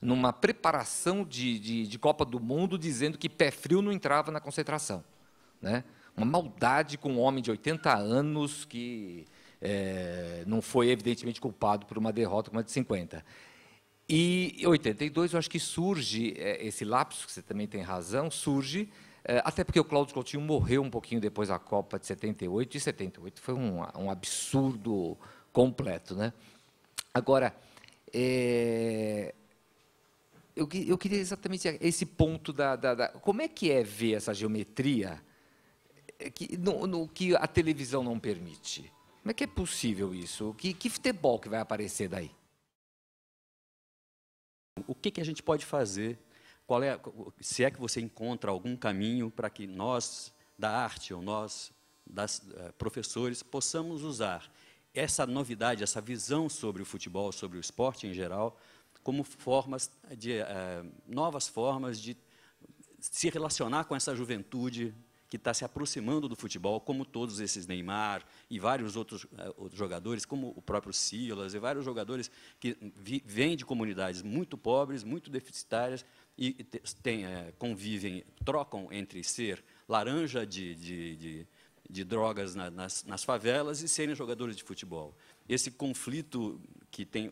numa preparação de Copa do Mundo, dizendo que pé frio não entrava na concentração. Né? Uma maldade com um homem de 80 anos que não foi, evidentemente, culpado por uma derrota como a de 50. E em 82, eu acho que surge esse lapso, que você também tem razão, surge... até porque o Cláudio Coutinho morreu um pouquinho depois da Copa de 78, e 78 foi um absurdo completo. Né? Agora, eu queria exatamente esse ponto como é que ver essa geometria no que a televisão não permite? Como é que é possível isso? Que futebol que vai aparecer daí? O que a gente pode fazer? Se é que você encontra algum caminho para que nós, da arte, ou nós, professores, possamos usar essa novidade, essa visão sobre o futebol, sobre o esporte em geral, como formas novas formas de se relacionar com essa juventude que está se aproximando do futebol, como todos esses Neymar e vários outros jogadores, como o próprio Silas e vários jogadores que vêm de comunidades muito pobres, muito deficitárias e convivem, trocam entre ser laranja de drogas nas favelas e serem jogadores de futebol. Esse conflito que tem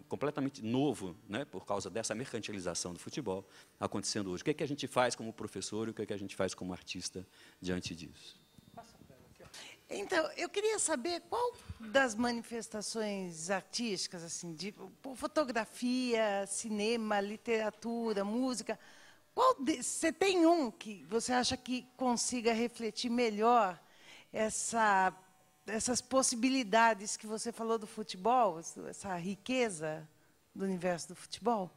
completamente novo, né, por causa dessa mercantilização do futebol, acontecendo hoje. O que é que a gente faz como professor e o que é que a gente faz como artista diante disso? Então, eu queria saber qual das manifestações artísticas, assim, de fotografia, cinema, literatura, música, você tem um que você acha que consiga refletir melhor essas possibilidades que você falou do futebol, essa riqueza do universo do futebol?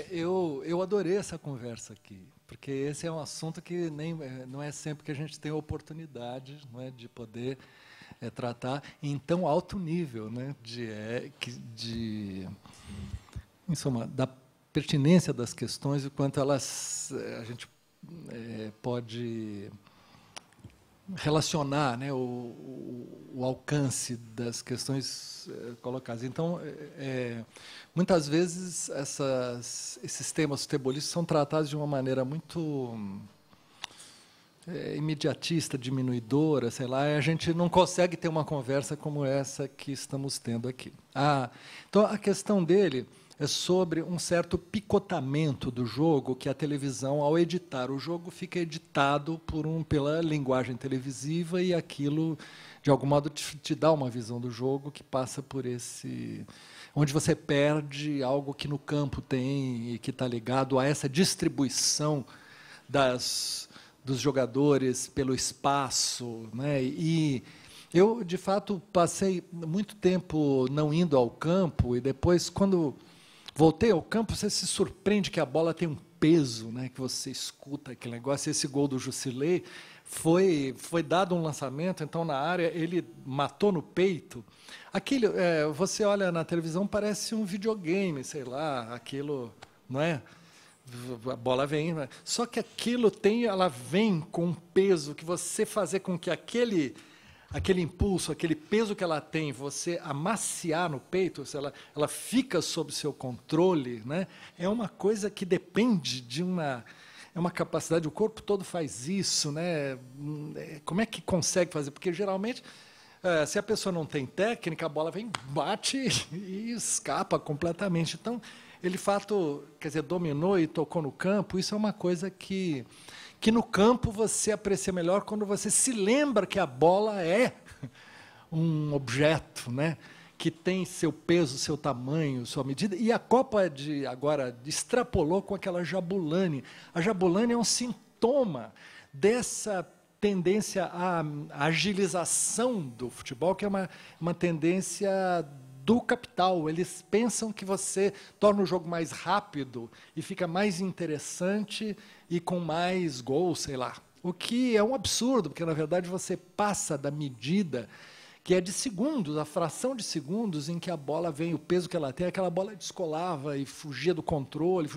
Eu adorei essa conversa aqui, porque esse é um assunto que não é sempre que a gente tem a oportunidade, não é, de poder tratar em tão alto nível, né, em suma, da pertinência das questões e quanto elas a gente pode relacionar, né, o alcance das questões colocadas. Então, muitas vezes esses temas futebolistas são tratados de uma maneira muito imediatista, diminuidora, sei lá, e a gente não consegue ter uma conversa como essa que estamos tendo aqui. Então, a questão dele é sobre um certo picotamento do jogo que a televisão, ao editar o jogo, fica editado pela linguagem televisiva e aquilo, de algum modo, te dá uma visão do jogo que passa por onde você perde algo que no campo tem e que está ligado a essa distribuição dos jogadores pelo espaço, né? E eu, de fato, passei muito tempo não indo ao campo e depois, quando voltei ao campo, você se surpreende que a bola tem um peso, né, que você escuta aquele negócio. Esse gol do Jusilei foi dado um lançamento, então, na área, ele matou no peito. Aquilo, você olha na televisão, parece um videogame, sei lá, aquilo, não é? A bola vem, né? Só que ela vem com um peso que você fazer com que aquele impulso, aquele peso que ela tem, você amaciar no peito, ela fica sob seu controle, né? É uma coisa que depende de uma capacidade, o corpo todo faz isso, né? Como é que consegue fazer? Porque, geralmente, se a pessoa não tem técnica, a bola vem, bate e escapa completamente. Então, ele, de fato, quer dizer, dominou e tocou no campo, isso é uma coisa que no campo você aprecia melhor quando você se lembra que a bola é um objeto, né, que tem seu peso, seu tamanho, sua medida. E a Copa agora extrapolou com aquela Jabulani. A Jabulani é um sintoma dessa tendência à agilização do futebol, que é uma tendência do capital. Eles pensam que você torna o jogo mais rápido e fica mais interessante e com mais gols, sei lá. O que é um absurdo, porque, na verdade, você passa da medida que é de segundos, a fração de segundos em que a bola vem, o peso que ela tem, aquela bola descolava e fugia do controle,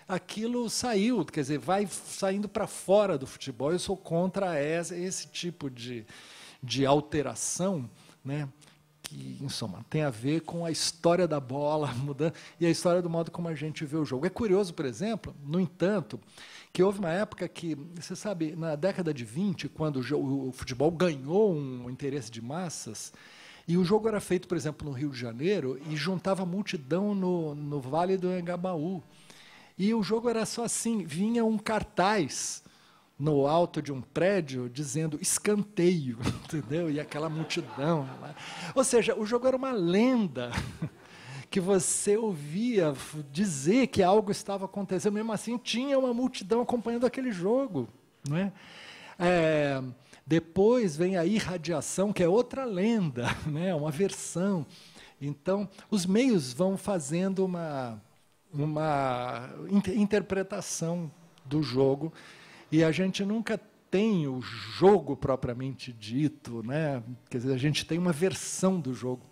aquilo saiu, quer dizer, vai saindo para fora do futebol. Eu sou contra esse tipo de alteração, né, que, em suma, tem a ver com a história da bola mudando e a história do modo como a gente vê o jogo. É curioso, por exemplo, no entanto, que houve uma época que, você sabe, na década de 20, quando o futebol ganhou um interesse de massas, e o jogo era feito, por exemplo, no Rio de Janeiro, e juntava multidão no Vale do Engabaú. E o jogo era só assim, vinha um cartaz no alto de um prédio dizendo escanteio, entendeu? E aquela multidão lá. Ou seja, o jogo era uma lenda que você ouvia dizer que algo estava acontecendo, mesmo assim tinha uma multidão acompanhando aquele jogo, não é? Depois vem a irradiação, que é outra lenda, né? Uma versão. Então, os meios vão fazendo uma interpretação do jogo, e a gente nunca tem o jogo propriamente dito, né? Quer dizer, a gente tem uma versão do jogo.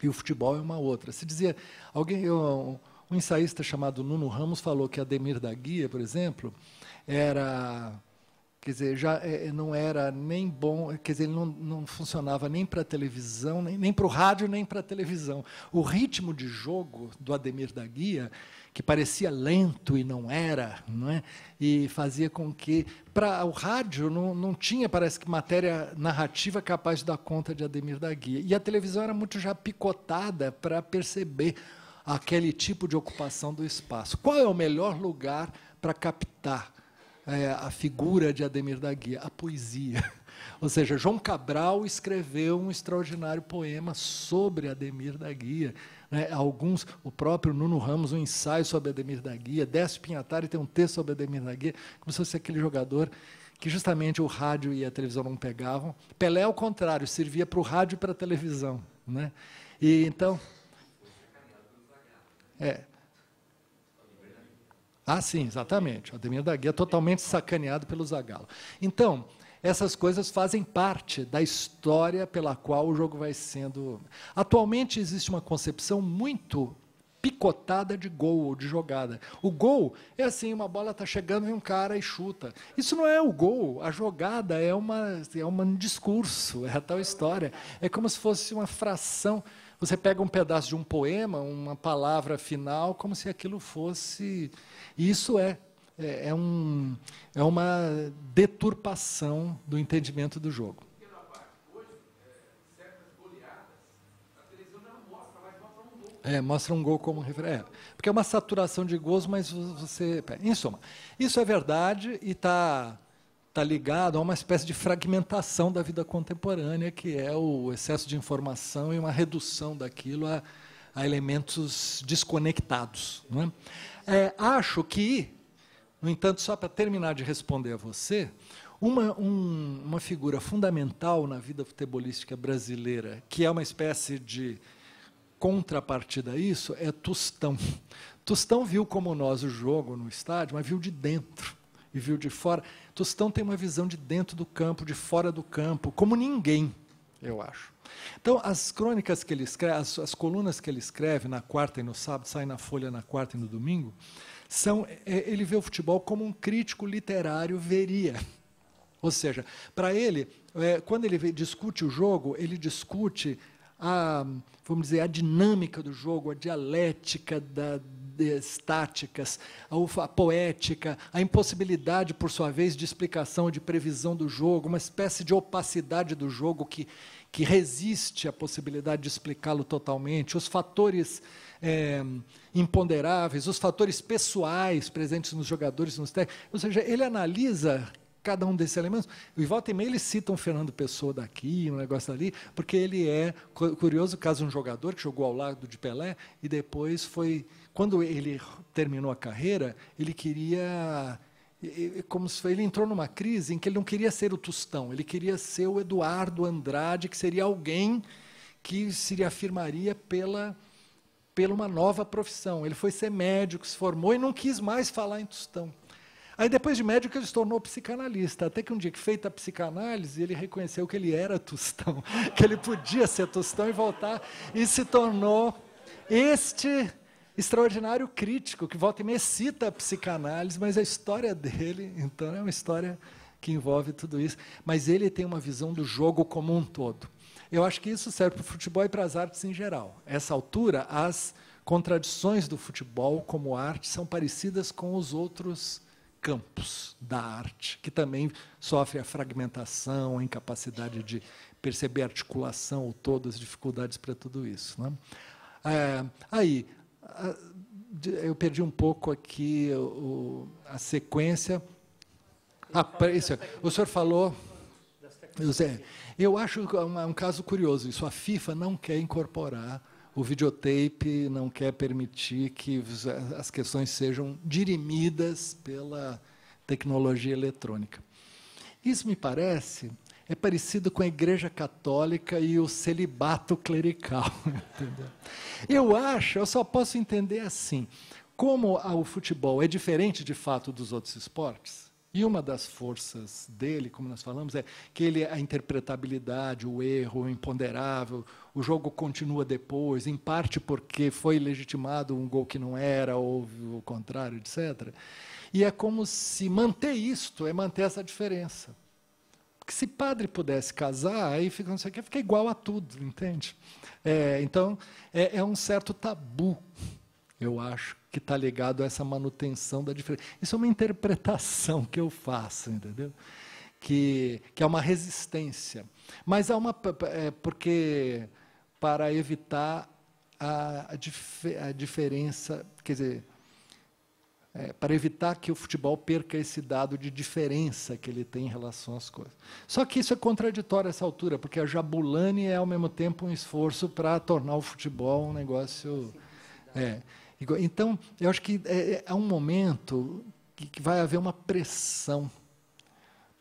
e o futebol é uma outra. Se dizia, um ensaísta chamado Nuno Ramos falou que Ademir da Guia, por exemplo, era, quer dizer, já não era nem bom, quer dizer, ele não funcionava nem para a televisão, nem para o rádio, nem para a televisão. O ritmo de jogo do Ademir da Guia, que parecia lento e não era, não é? E fazia com que, para o rádio, não tinha, parece que, matéria narrativa capaz de dar conta de Ademir da Guia. E a televisão era muito já picotada para perceber aquele tipo de ocupação do espaço. Qual é o melhor lugar para captar a figura de Ademir da Guia? A poesia. Ou seja, João Cabral escreveu um extraordinário poema sobre Ademir da Guia. Alguns, o próprio Nuno Ramos, um ensaio sobre Ademir da Guia, Décio Pinhatari tem um texto sobre Ademir da Guia, como se fosse aquele jogador que justamente o rádio e a televisão não pegavam. Pelé, ao contrário, servia para o rádio e para a televisão, né? E então... sim, exatamente. O Ademir da Guia é totalmente sacaneado pelo Zagallo. Então, essas coisas fazem parte da história pela qual o jogo vai sendo... Atualmente existe uma concepção muito picotada de gol ou de jogada. O gol é assim, uma bola está chegando e um cara e chuta. Isso não é o gol, a jogada é um discurso, é a tal história. É como se fosse uma fração. Você pega um pedaço de um poema, uma palavra final, como se aquilo fosse... Isso é uma deturpação do entendimento do jogo. Mostra um gol como referência. Porque é uma saturação de gols, mas você... Em suma, isso é verdade e está ligado a uma espécie de fragmentação da vida contemporânea, que é o excesso de informação e uma redução daquilo a elementos desconectados. Não é? Acho que, no entanto, só para terminar de responder a você, uma figura fundamental na vida futebolística brasileira, que é uma espécie de contrapartida a isso, é Tostão. Tostão viu como nós o jogo no estádio, mas viu de dentro e viu de fora. Tostão tem uma visão de dentro do campo, de fora do campo, como ninguém, eu acho. Então, as crônicas que ele escreve, as colunas que ele escreve na quarta e no sábado, saem na Folha na quarta e no domingo, ele vê o futebol como um crítico literário veria. Ou seja, para ele, quando ele discute o jogo, ele discute vamos dizer, a dinâmica do jogo, a dialética das estáticas, a poética, a impossibilidade, por sua vez, de explicação, de previsão do jogo, uma espécie de opacidade do jogo que resiste à possibilidade de explicá-lo totalmente, os fatores imponderáveis, os fatores pessoais presentes nos jogadores, nos técnicos. Ou seja, ele analisa cada um desses elementos. E volta e meia eles citam Fernando Pessoa daqui, um negócio ali, porque ele é curioso o caso de um jogador que jogou ao lado de Pelé e depois quando ele terminou a carreira, ele queria, ele entrou numa crise em que ele não queria ser o Tostão, ele queria ser o Eduardo Andrade, que seria alguém que se afirmaria pela uma nova profissão. Ele foi ser médico, se formou e não quis mais falar em Tostão. Aí, depois de médico, ele se tornou psicanalista. Até que um dia, que feita a psicanálise, ele reconheceu que ele era Tostão, que ele podia ser Tostão e voltar, e se tornou este extraordinário crítico, que volta e meia cita a psicanálise, mas a história dele, então, é uma história que envolve tudo isso. Mas ele tem uma visão do jogo como um todo. Eu acho que isso serve para o futebol e para as artes em geral. A essa altura, as contradições do futebol como arte são parecidas com os outros campos da arte, que também sofre a fragmentação, a incapacidade de perceber a articulação, ou todas as dificuldades para tudo isso. Né? Eu perdi um pouco aqui a sequência. O senhor falou... Eu acho um caso curioso isso. A FIFA não quer incorporar o videotape, não quer permitir que as questões sejam dirimidas pela tecnologia eletrônica. Isso, me parece, é parecido com a Igreja Católica e o celibato clerical. Entendeu? Eu só posso entender assim, como o futebol é diferente, de fato, dos outros esportes, E uma das forças dele, como nós falamos, é que a interpretabilidade, o erro, o imponderável, o jogo continua depois, em parte porque foi legitimado um gol que não era, houve o contrário, etc. E é como se manter isto é manter essa diferença. Porque se padre pudesse casar, aí fica, não sei o quê, fica igual a tudo, entende? Então, é um certo tabu, eu acho, que está ligado a essa manutenção da diferença. Isso é uma interpretação que eu faço, entendeu? Que é uma resistência. Mas há porque para evitar a diferença, quer dizer, para evitar que o futebol perca esse dado de diferença que ele tem em relação às coisas. Só que isso é contraditório a essa altura, porque a Jabulani é, ao mesmo tempo, um esforço para tornar o futebol um negócio... Então, eu acho que é um momento que vai haver uma pressão,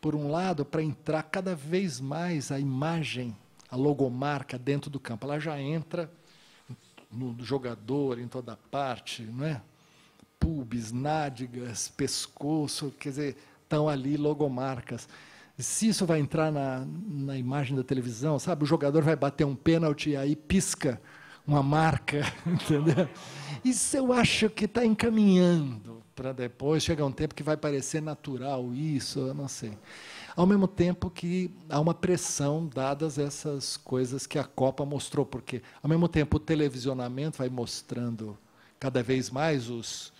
por um lado, para entrar cada vez mais a imagem, a logomarca dentro do campo. Ela já entra no jogador, em toda parte, não é? Pubis, nádegas, pescoço, quer dizer, estão ali logomarcas. Se isso vai entrar na imagem da televisão, sabe, o jogador vai bater um pênalti e aí pisca uma marca, entendeu? Isso eu acho que está encaminhando para depois, chega um tempo que vai parecer natural isso, eu não sei. Ao mesmo tempo que há uma pressão, dadas essas coisas que a Copa mostrou, porque, ao mesmo tempo, o televisionamento vai mostrando cada vez mais os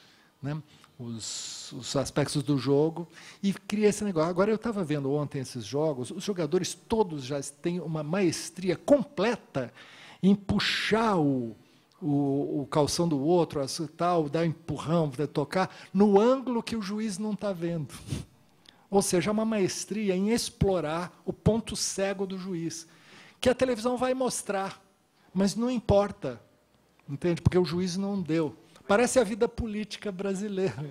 aspectos do jogo, e cria esse negócio. Agora, eu estava vendo ontem esses jogos, os jogadores todos já têm uma maestria completa em puxar o calção do outro, tal, dar empurrão, tocar, no ângulo que o juiz não está vendo. Ou seja, uma maestria em explorar o ponto cego do juiz, que a televisão vai mostrar, mas não importa, entende? Porque o juiz não deu. Parece a vida política brasileira.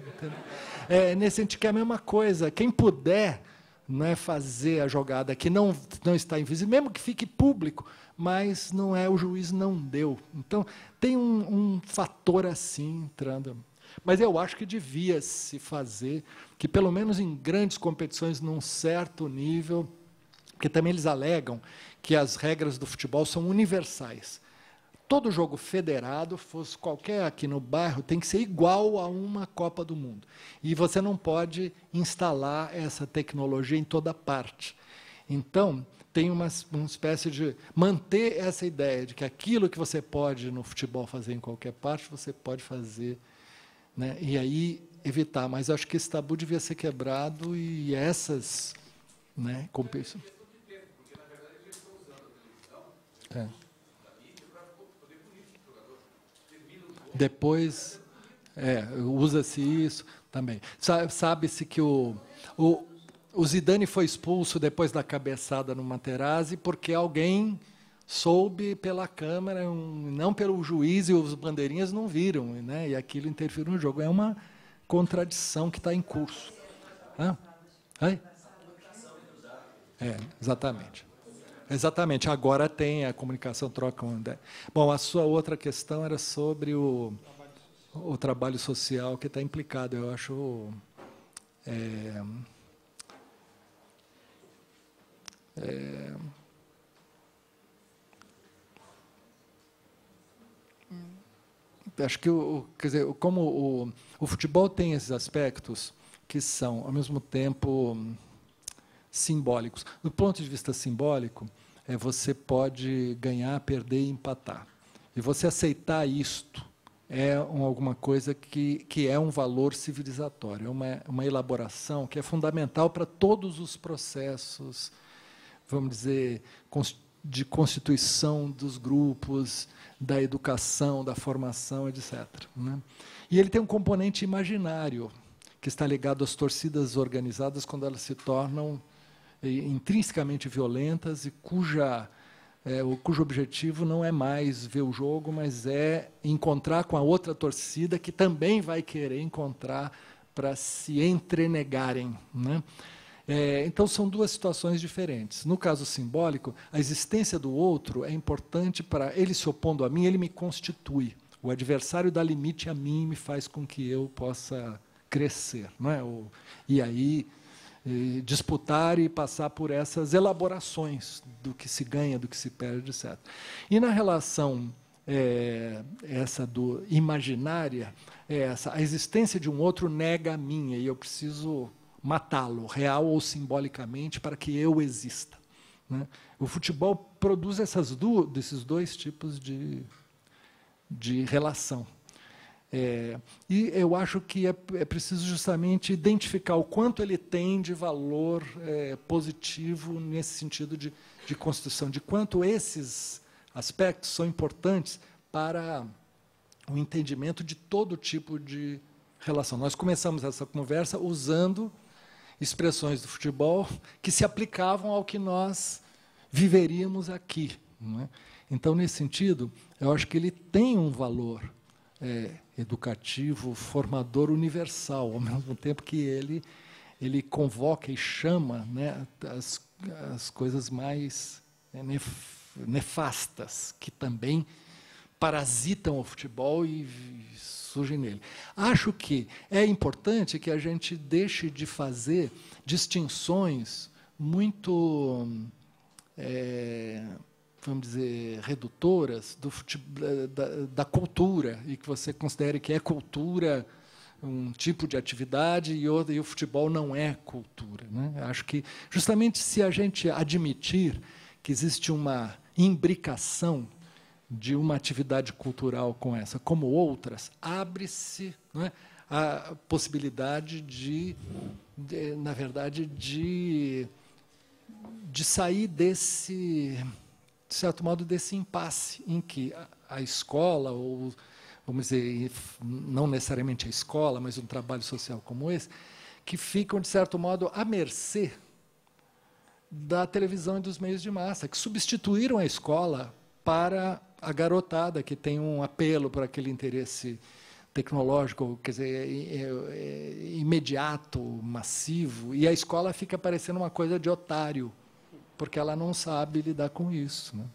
Nesse sentido, que é a mesma coisa. Quem puder, não fazer a jogada que não está invisível, mesmo que fique público, mas não o juiz não deu. Então, tem um fator assim entrando. Mas eu acho que devia se fazer, que pelo menos em grandes competições, num certo nível, porque também eles alegam que as regras do futebol são universais. Todo jogo federado, fosse qualquer aqui no bairro, tem que ser igual a uma Copa do Mundo. E você não pode instalar essa tecnologia em toda parte. Então, tem uma espécie de manter essa ideia de que aquilo que você pode no futebol fazer em qualquer parte, você pode fazer, né? E aí evitar. Mas acho que esse tabu devia ser quebrado e essas, né, competições. Depois, usa-se isso também. Sabe-se que o Zidane foi expulso depois da cabeçada no Materazzi porque alguém soube pela câmera, não pelo juiz, e os bandeirinhas não viram, né? E aquilo interferiu no jogo. É uma contradição que está em curso. Exatamente. Exatamente. Agora tem a comunicação, troca onda. Bom, a sua outra questão era sobre o trabalho social que está implicado. Eu acho... acho que quer dizer, como o futebol tem esses aspectos que são, ao mesmo tempo, simbólicos. Do ponto de vista simbólico, você pode ganhar, perder e empatar. E você aceitar isto alguma coisa que é um valor civilizatório, é uma elaboração que é fundamental para todos os processos, vamos dizer, de constituição dos grupos, da educação, da formação, etc. Né? E ele tem um componente imaginário, que está ligado às torcidas organizadas quando elas se tornam intrinsecamente violentas e cujo objetivo não é mais ver o jogo, mas é encontrar com a outra torcida que também vai querer encontrar para se entrenegarem, né? Então, são duas situações diferentes. No caso simbólico, a existência do outro é importante para ele se opondo a mim, ele me constitui. O adversário dá limite a mim e me faz com que eu possa crescer, não é? E aí disputar e passar por essas elaborações do que se ganha, do que se perde, etc. E na relação essa do imaginária, a existência de um outro nega a minha, e eu preciso matá-lo, real ou simbolicamente, para que eu exista, né? O futebol produz desses dois tipos de relação. E eu acho que é preciso justamente identificar o quanto ele tem de valor positivo nesse sentido de construção, de quanto esses aspectos são importantes para o entendimento de todo tipo de relação. Nós começamos essa conversa usando expressões do futebol que se aplicavam ao que nós viveríamos aqui, não é? Então, nesse sentido, eu acho que ele tem um valor educativo, formador universal, ao mesmo tempo que ele convoca e chama, né, as coisas mais nefastas, que também parasitam o futebol e surgem nele. Acho que é importante que a gente deixe de fazer distinções muito, vamos dizer, redutoras da cultura, e que você considere que é cultura um tipo de atividade e o futebol não é cultura, né? Acho que, justamente, se a gente admitir que existe uma imbricação de uma atividade cultural com essa, como outras, abre-se, não é, a possibilidade na verdade, de sair desse, de certo modo, desse impasse em que a escola, ou, vamos dizer, não necessariamente a escola, mas um trabalho social como esse, que ficam, de certo modo, à mercê da televisão e dos meios de massa, que substituíram a escola para a garotada, que tem um apelo por aquele interesse tecnológico, quer dizer, imediato, massivo, e a escola fica parecendo uma coisa de otário, porque ela não sabe lidar com isso, né?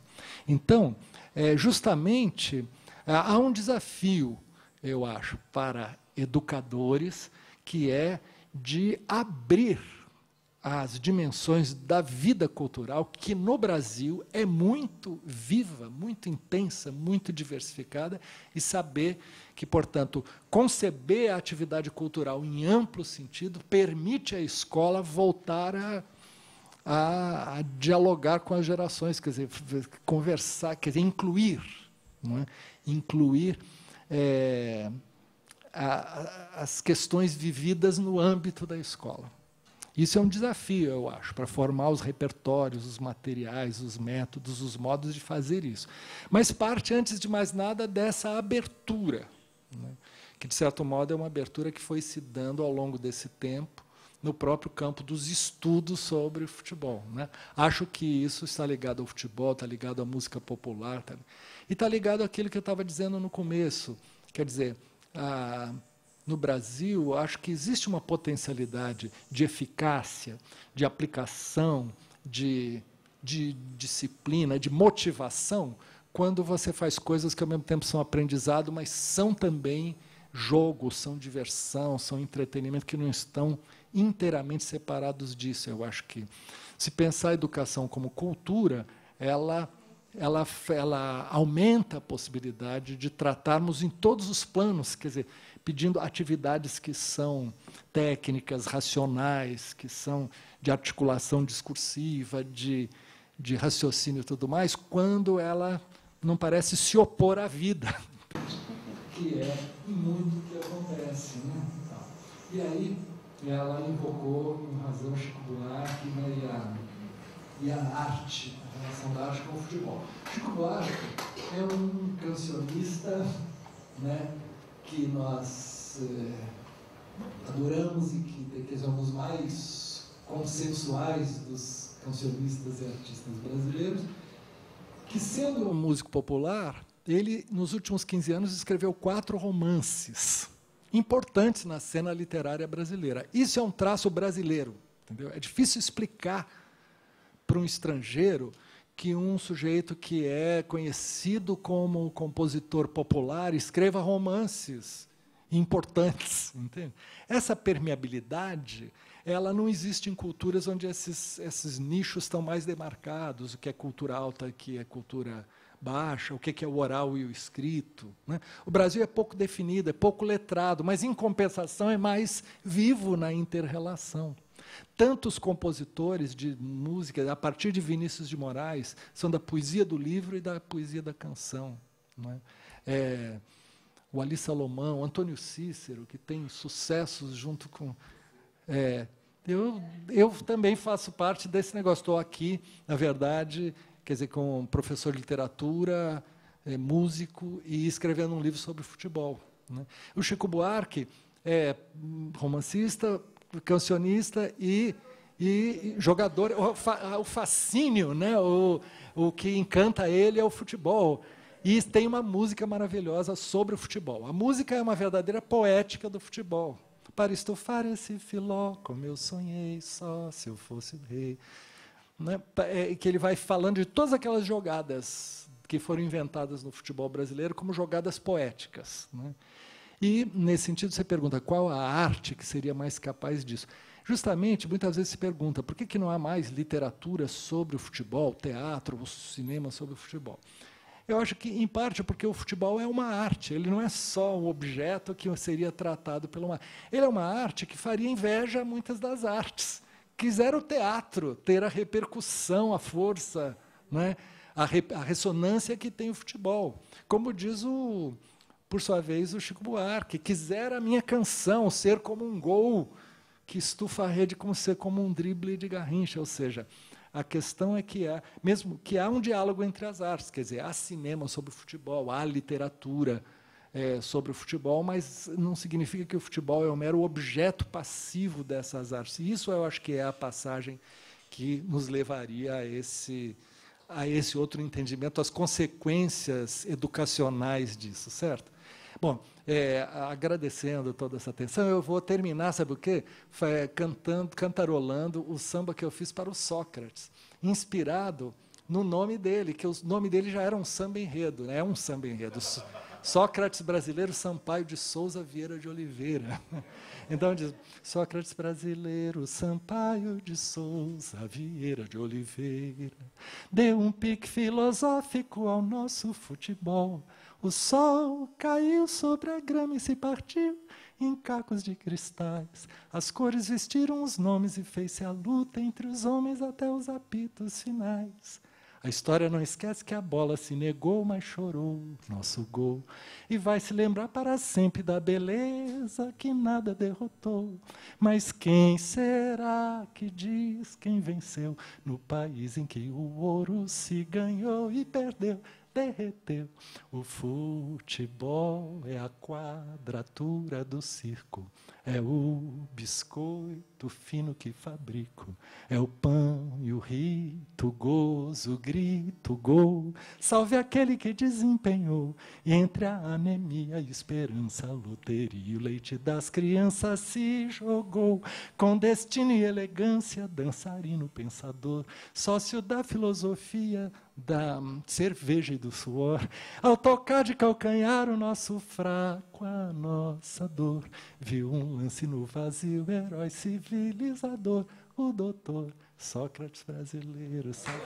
Então, justamente, há um desafio, eu acho, para educadores, que é de abrir as dimensões da vida cultural, que no Brasil é muito viva, muito intensa, muito diversificada, e saber que, portanto, conceber a atividade cultural em amplo sentido permite à escola voltar a dialogar com as gerações, quer dizer, conversar, quer dizer, incluir, não é? Incluir as questões vividas no âmbito da escola. Isso é um desafio, eu acho, para formar os repertórios, os materiais, os métodos, os modos de fazer isso. Mas parte, antes de mais nada, dessa abertura, né, que, de certo modo, é uma abertura que foi se dando ao longo desse tempo no próprio campo dos estudos sobre o futebol, né? Acho que isso está ligado ao futebol, está ligado à música popular, e está ligado àquilo que eu estava dizendo no começo. Quer dizer, no Brasil, acho que existe uma potencialidade de eficácia, de aplicação, de disciplina, de motivação, quando você faz coisas que, ao mesmo tempo, são aprendizado, mas são também jogo, são diversão, são entretenimento, que não estão inteiramente separados disso. Eu acho que, se pensar a educação como cultura, ela aumenta a possibilidade de tratarmos em todos os planos, quer dizer, pedindo atividades que são técnicas, racionais, que são de articulação discursiva, de raciocínio e tudo mais, quando ela não parece se opor à vida, que é muito o que acontece, né? E aí ela invocou, com razão, Chico Buarque, né, e a arte, a relação da arte com o futebol. Chico Buarque é um cancionista, né, que nós adoramos e que é um dos mais consensuais dos cancionistas e artistas brasileiros, que, sendo um músico popular, ele, nos últimos 15 anos, escreveu 4 romances importantes na cena literária brasileira. Isso é um traço brasileiro, entendeu? É difícil explicar para um estrangeiro que um sujeito que é conhecido como compositor popular escreva romances importantes, entende? Essa permeabilidade ela não existe em culturas onde esses nichos estão mais demarcados, o que é cultura alta, o que é cultura baixa, o que é o oral e o escrito, né? O Brasil é pouco definido, é pouco letrado, mas, em compensação, é mais vivo na inter-relação. Tantos compositores de música, a partir de Vinícius de Moraes, são da poesia do livro e da poesia da canção, não é? O Ali Salomão, Antônio Cícero, que tem sucessos junto com... eu também faço parte desse negócio. Estou aqui, na verdade, quer dizer, como professor de literatura, músico e escrevendo um livro sobre futebol, né? O Chico Buarque é romancista, cancionista e jogador. O fascínio, né? O que encanta ele é o futebol. E tem uma música maravilhosa sobre o futebol. A música é uma verdadeira poética do futebol. Para estufar esse filó, como eu sonhei, só se eu fosse o rei. Né? Que ele vai falando de todas aquelas jogadas que foram inventadas no futebol brasileiro como jogadas poéticas, né? E, nesse sentido, você pergunta qual a arte que seria mais capaz disso. Justamente, muitas vezes se pergunta por que não há mais literatura sobre o futebol, teatro, cinema sobre o futebol. Eu acho que, em parte, porque o futebol é uma arte, ele não é só um objeto que seria tratado pelo mar. Ele é uma arte que faria inveja a muitas das artes. Quisera o teatro ter a repercussão, a força, né? A ressonância que tem o futebol. Como diz, por sua vez, o Chico Buarque, quisera a minha canção ser como um gol que estufa a rede, como ser como um drible de Garrincha, ou seja... A questão é que mesmo que há um diálogo entre as artes, quer dizer, há cinema sobre o futebol, há literatura sobre o futebol, mas não significa que o futebol é um mero objeto passivo dessas artes. E isso eu acho que é a passagem que nos levaria a esse outro entendimento, as consequências educacionais disso, certo? Bom, agradecendo toda essa atenção, eu vou terminar, sabe o quê? Cantarolando o samba que eu fiz para o Sócrates, inspirado no nome dele, que o nome dele já era um samba-enredo, né? É um samba-enredo. Sócrates brasileiro, Sampaio de Souza Vieira de Oliveira. Então diz, Sócrates brasileiro, Sampaio de Souza Vieira de Oliveira, deu um pique filosófico ao nosso futebol. O sol caiu sobre a grama e se partiu em cacos de cristais. As cores vestiram os nomes e fez-se a luta entre os homens até os apitos finais. A história não esquece que a bola se negou, mas chorou nosso gol. E vai se lembrar para sempre da beleza que nada derrotou. Mas quem será que diz quem venceu no país em que o ouro se ganhou e perdeu? Derreteu. O futebol é a quadratura do circo, é o biscoito fino que fabrico, é o pão e o rito, o gozo, o grito, o gol. Salve aquele que desempenhou, e entre a anemia e esperança, a loteria, o leite das crianças se jogou. Com destino e elegância, dançarino pensador, sócio da filosofia, da cerveja e do suor, ao tocar de calcanhar o nosso fraco, a nossa dor, viu um lance no vazio, herói civilizador, o doutor Sócrates brasileiro, sabe?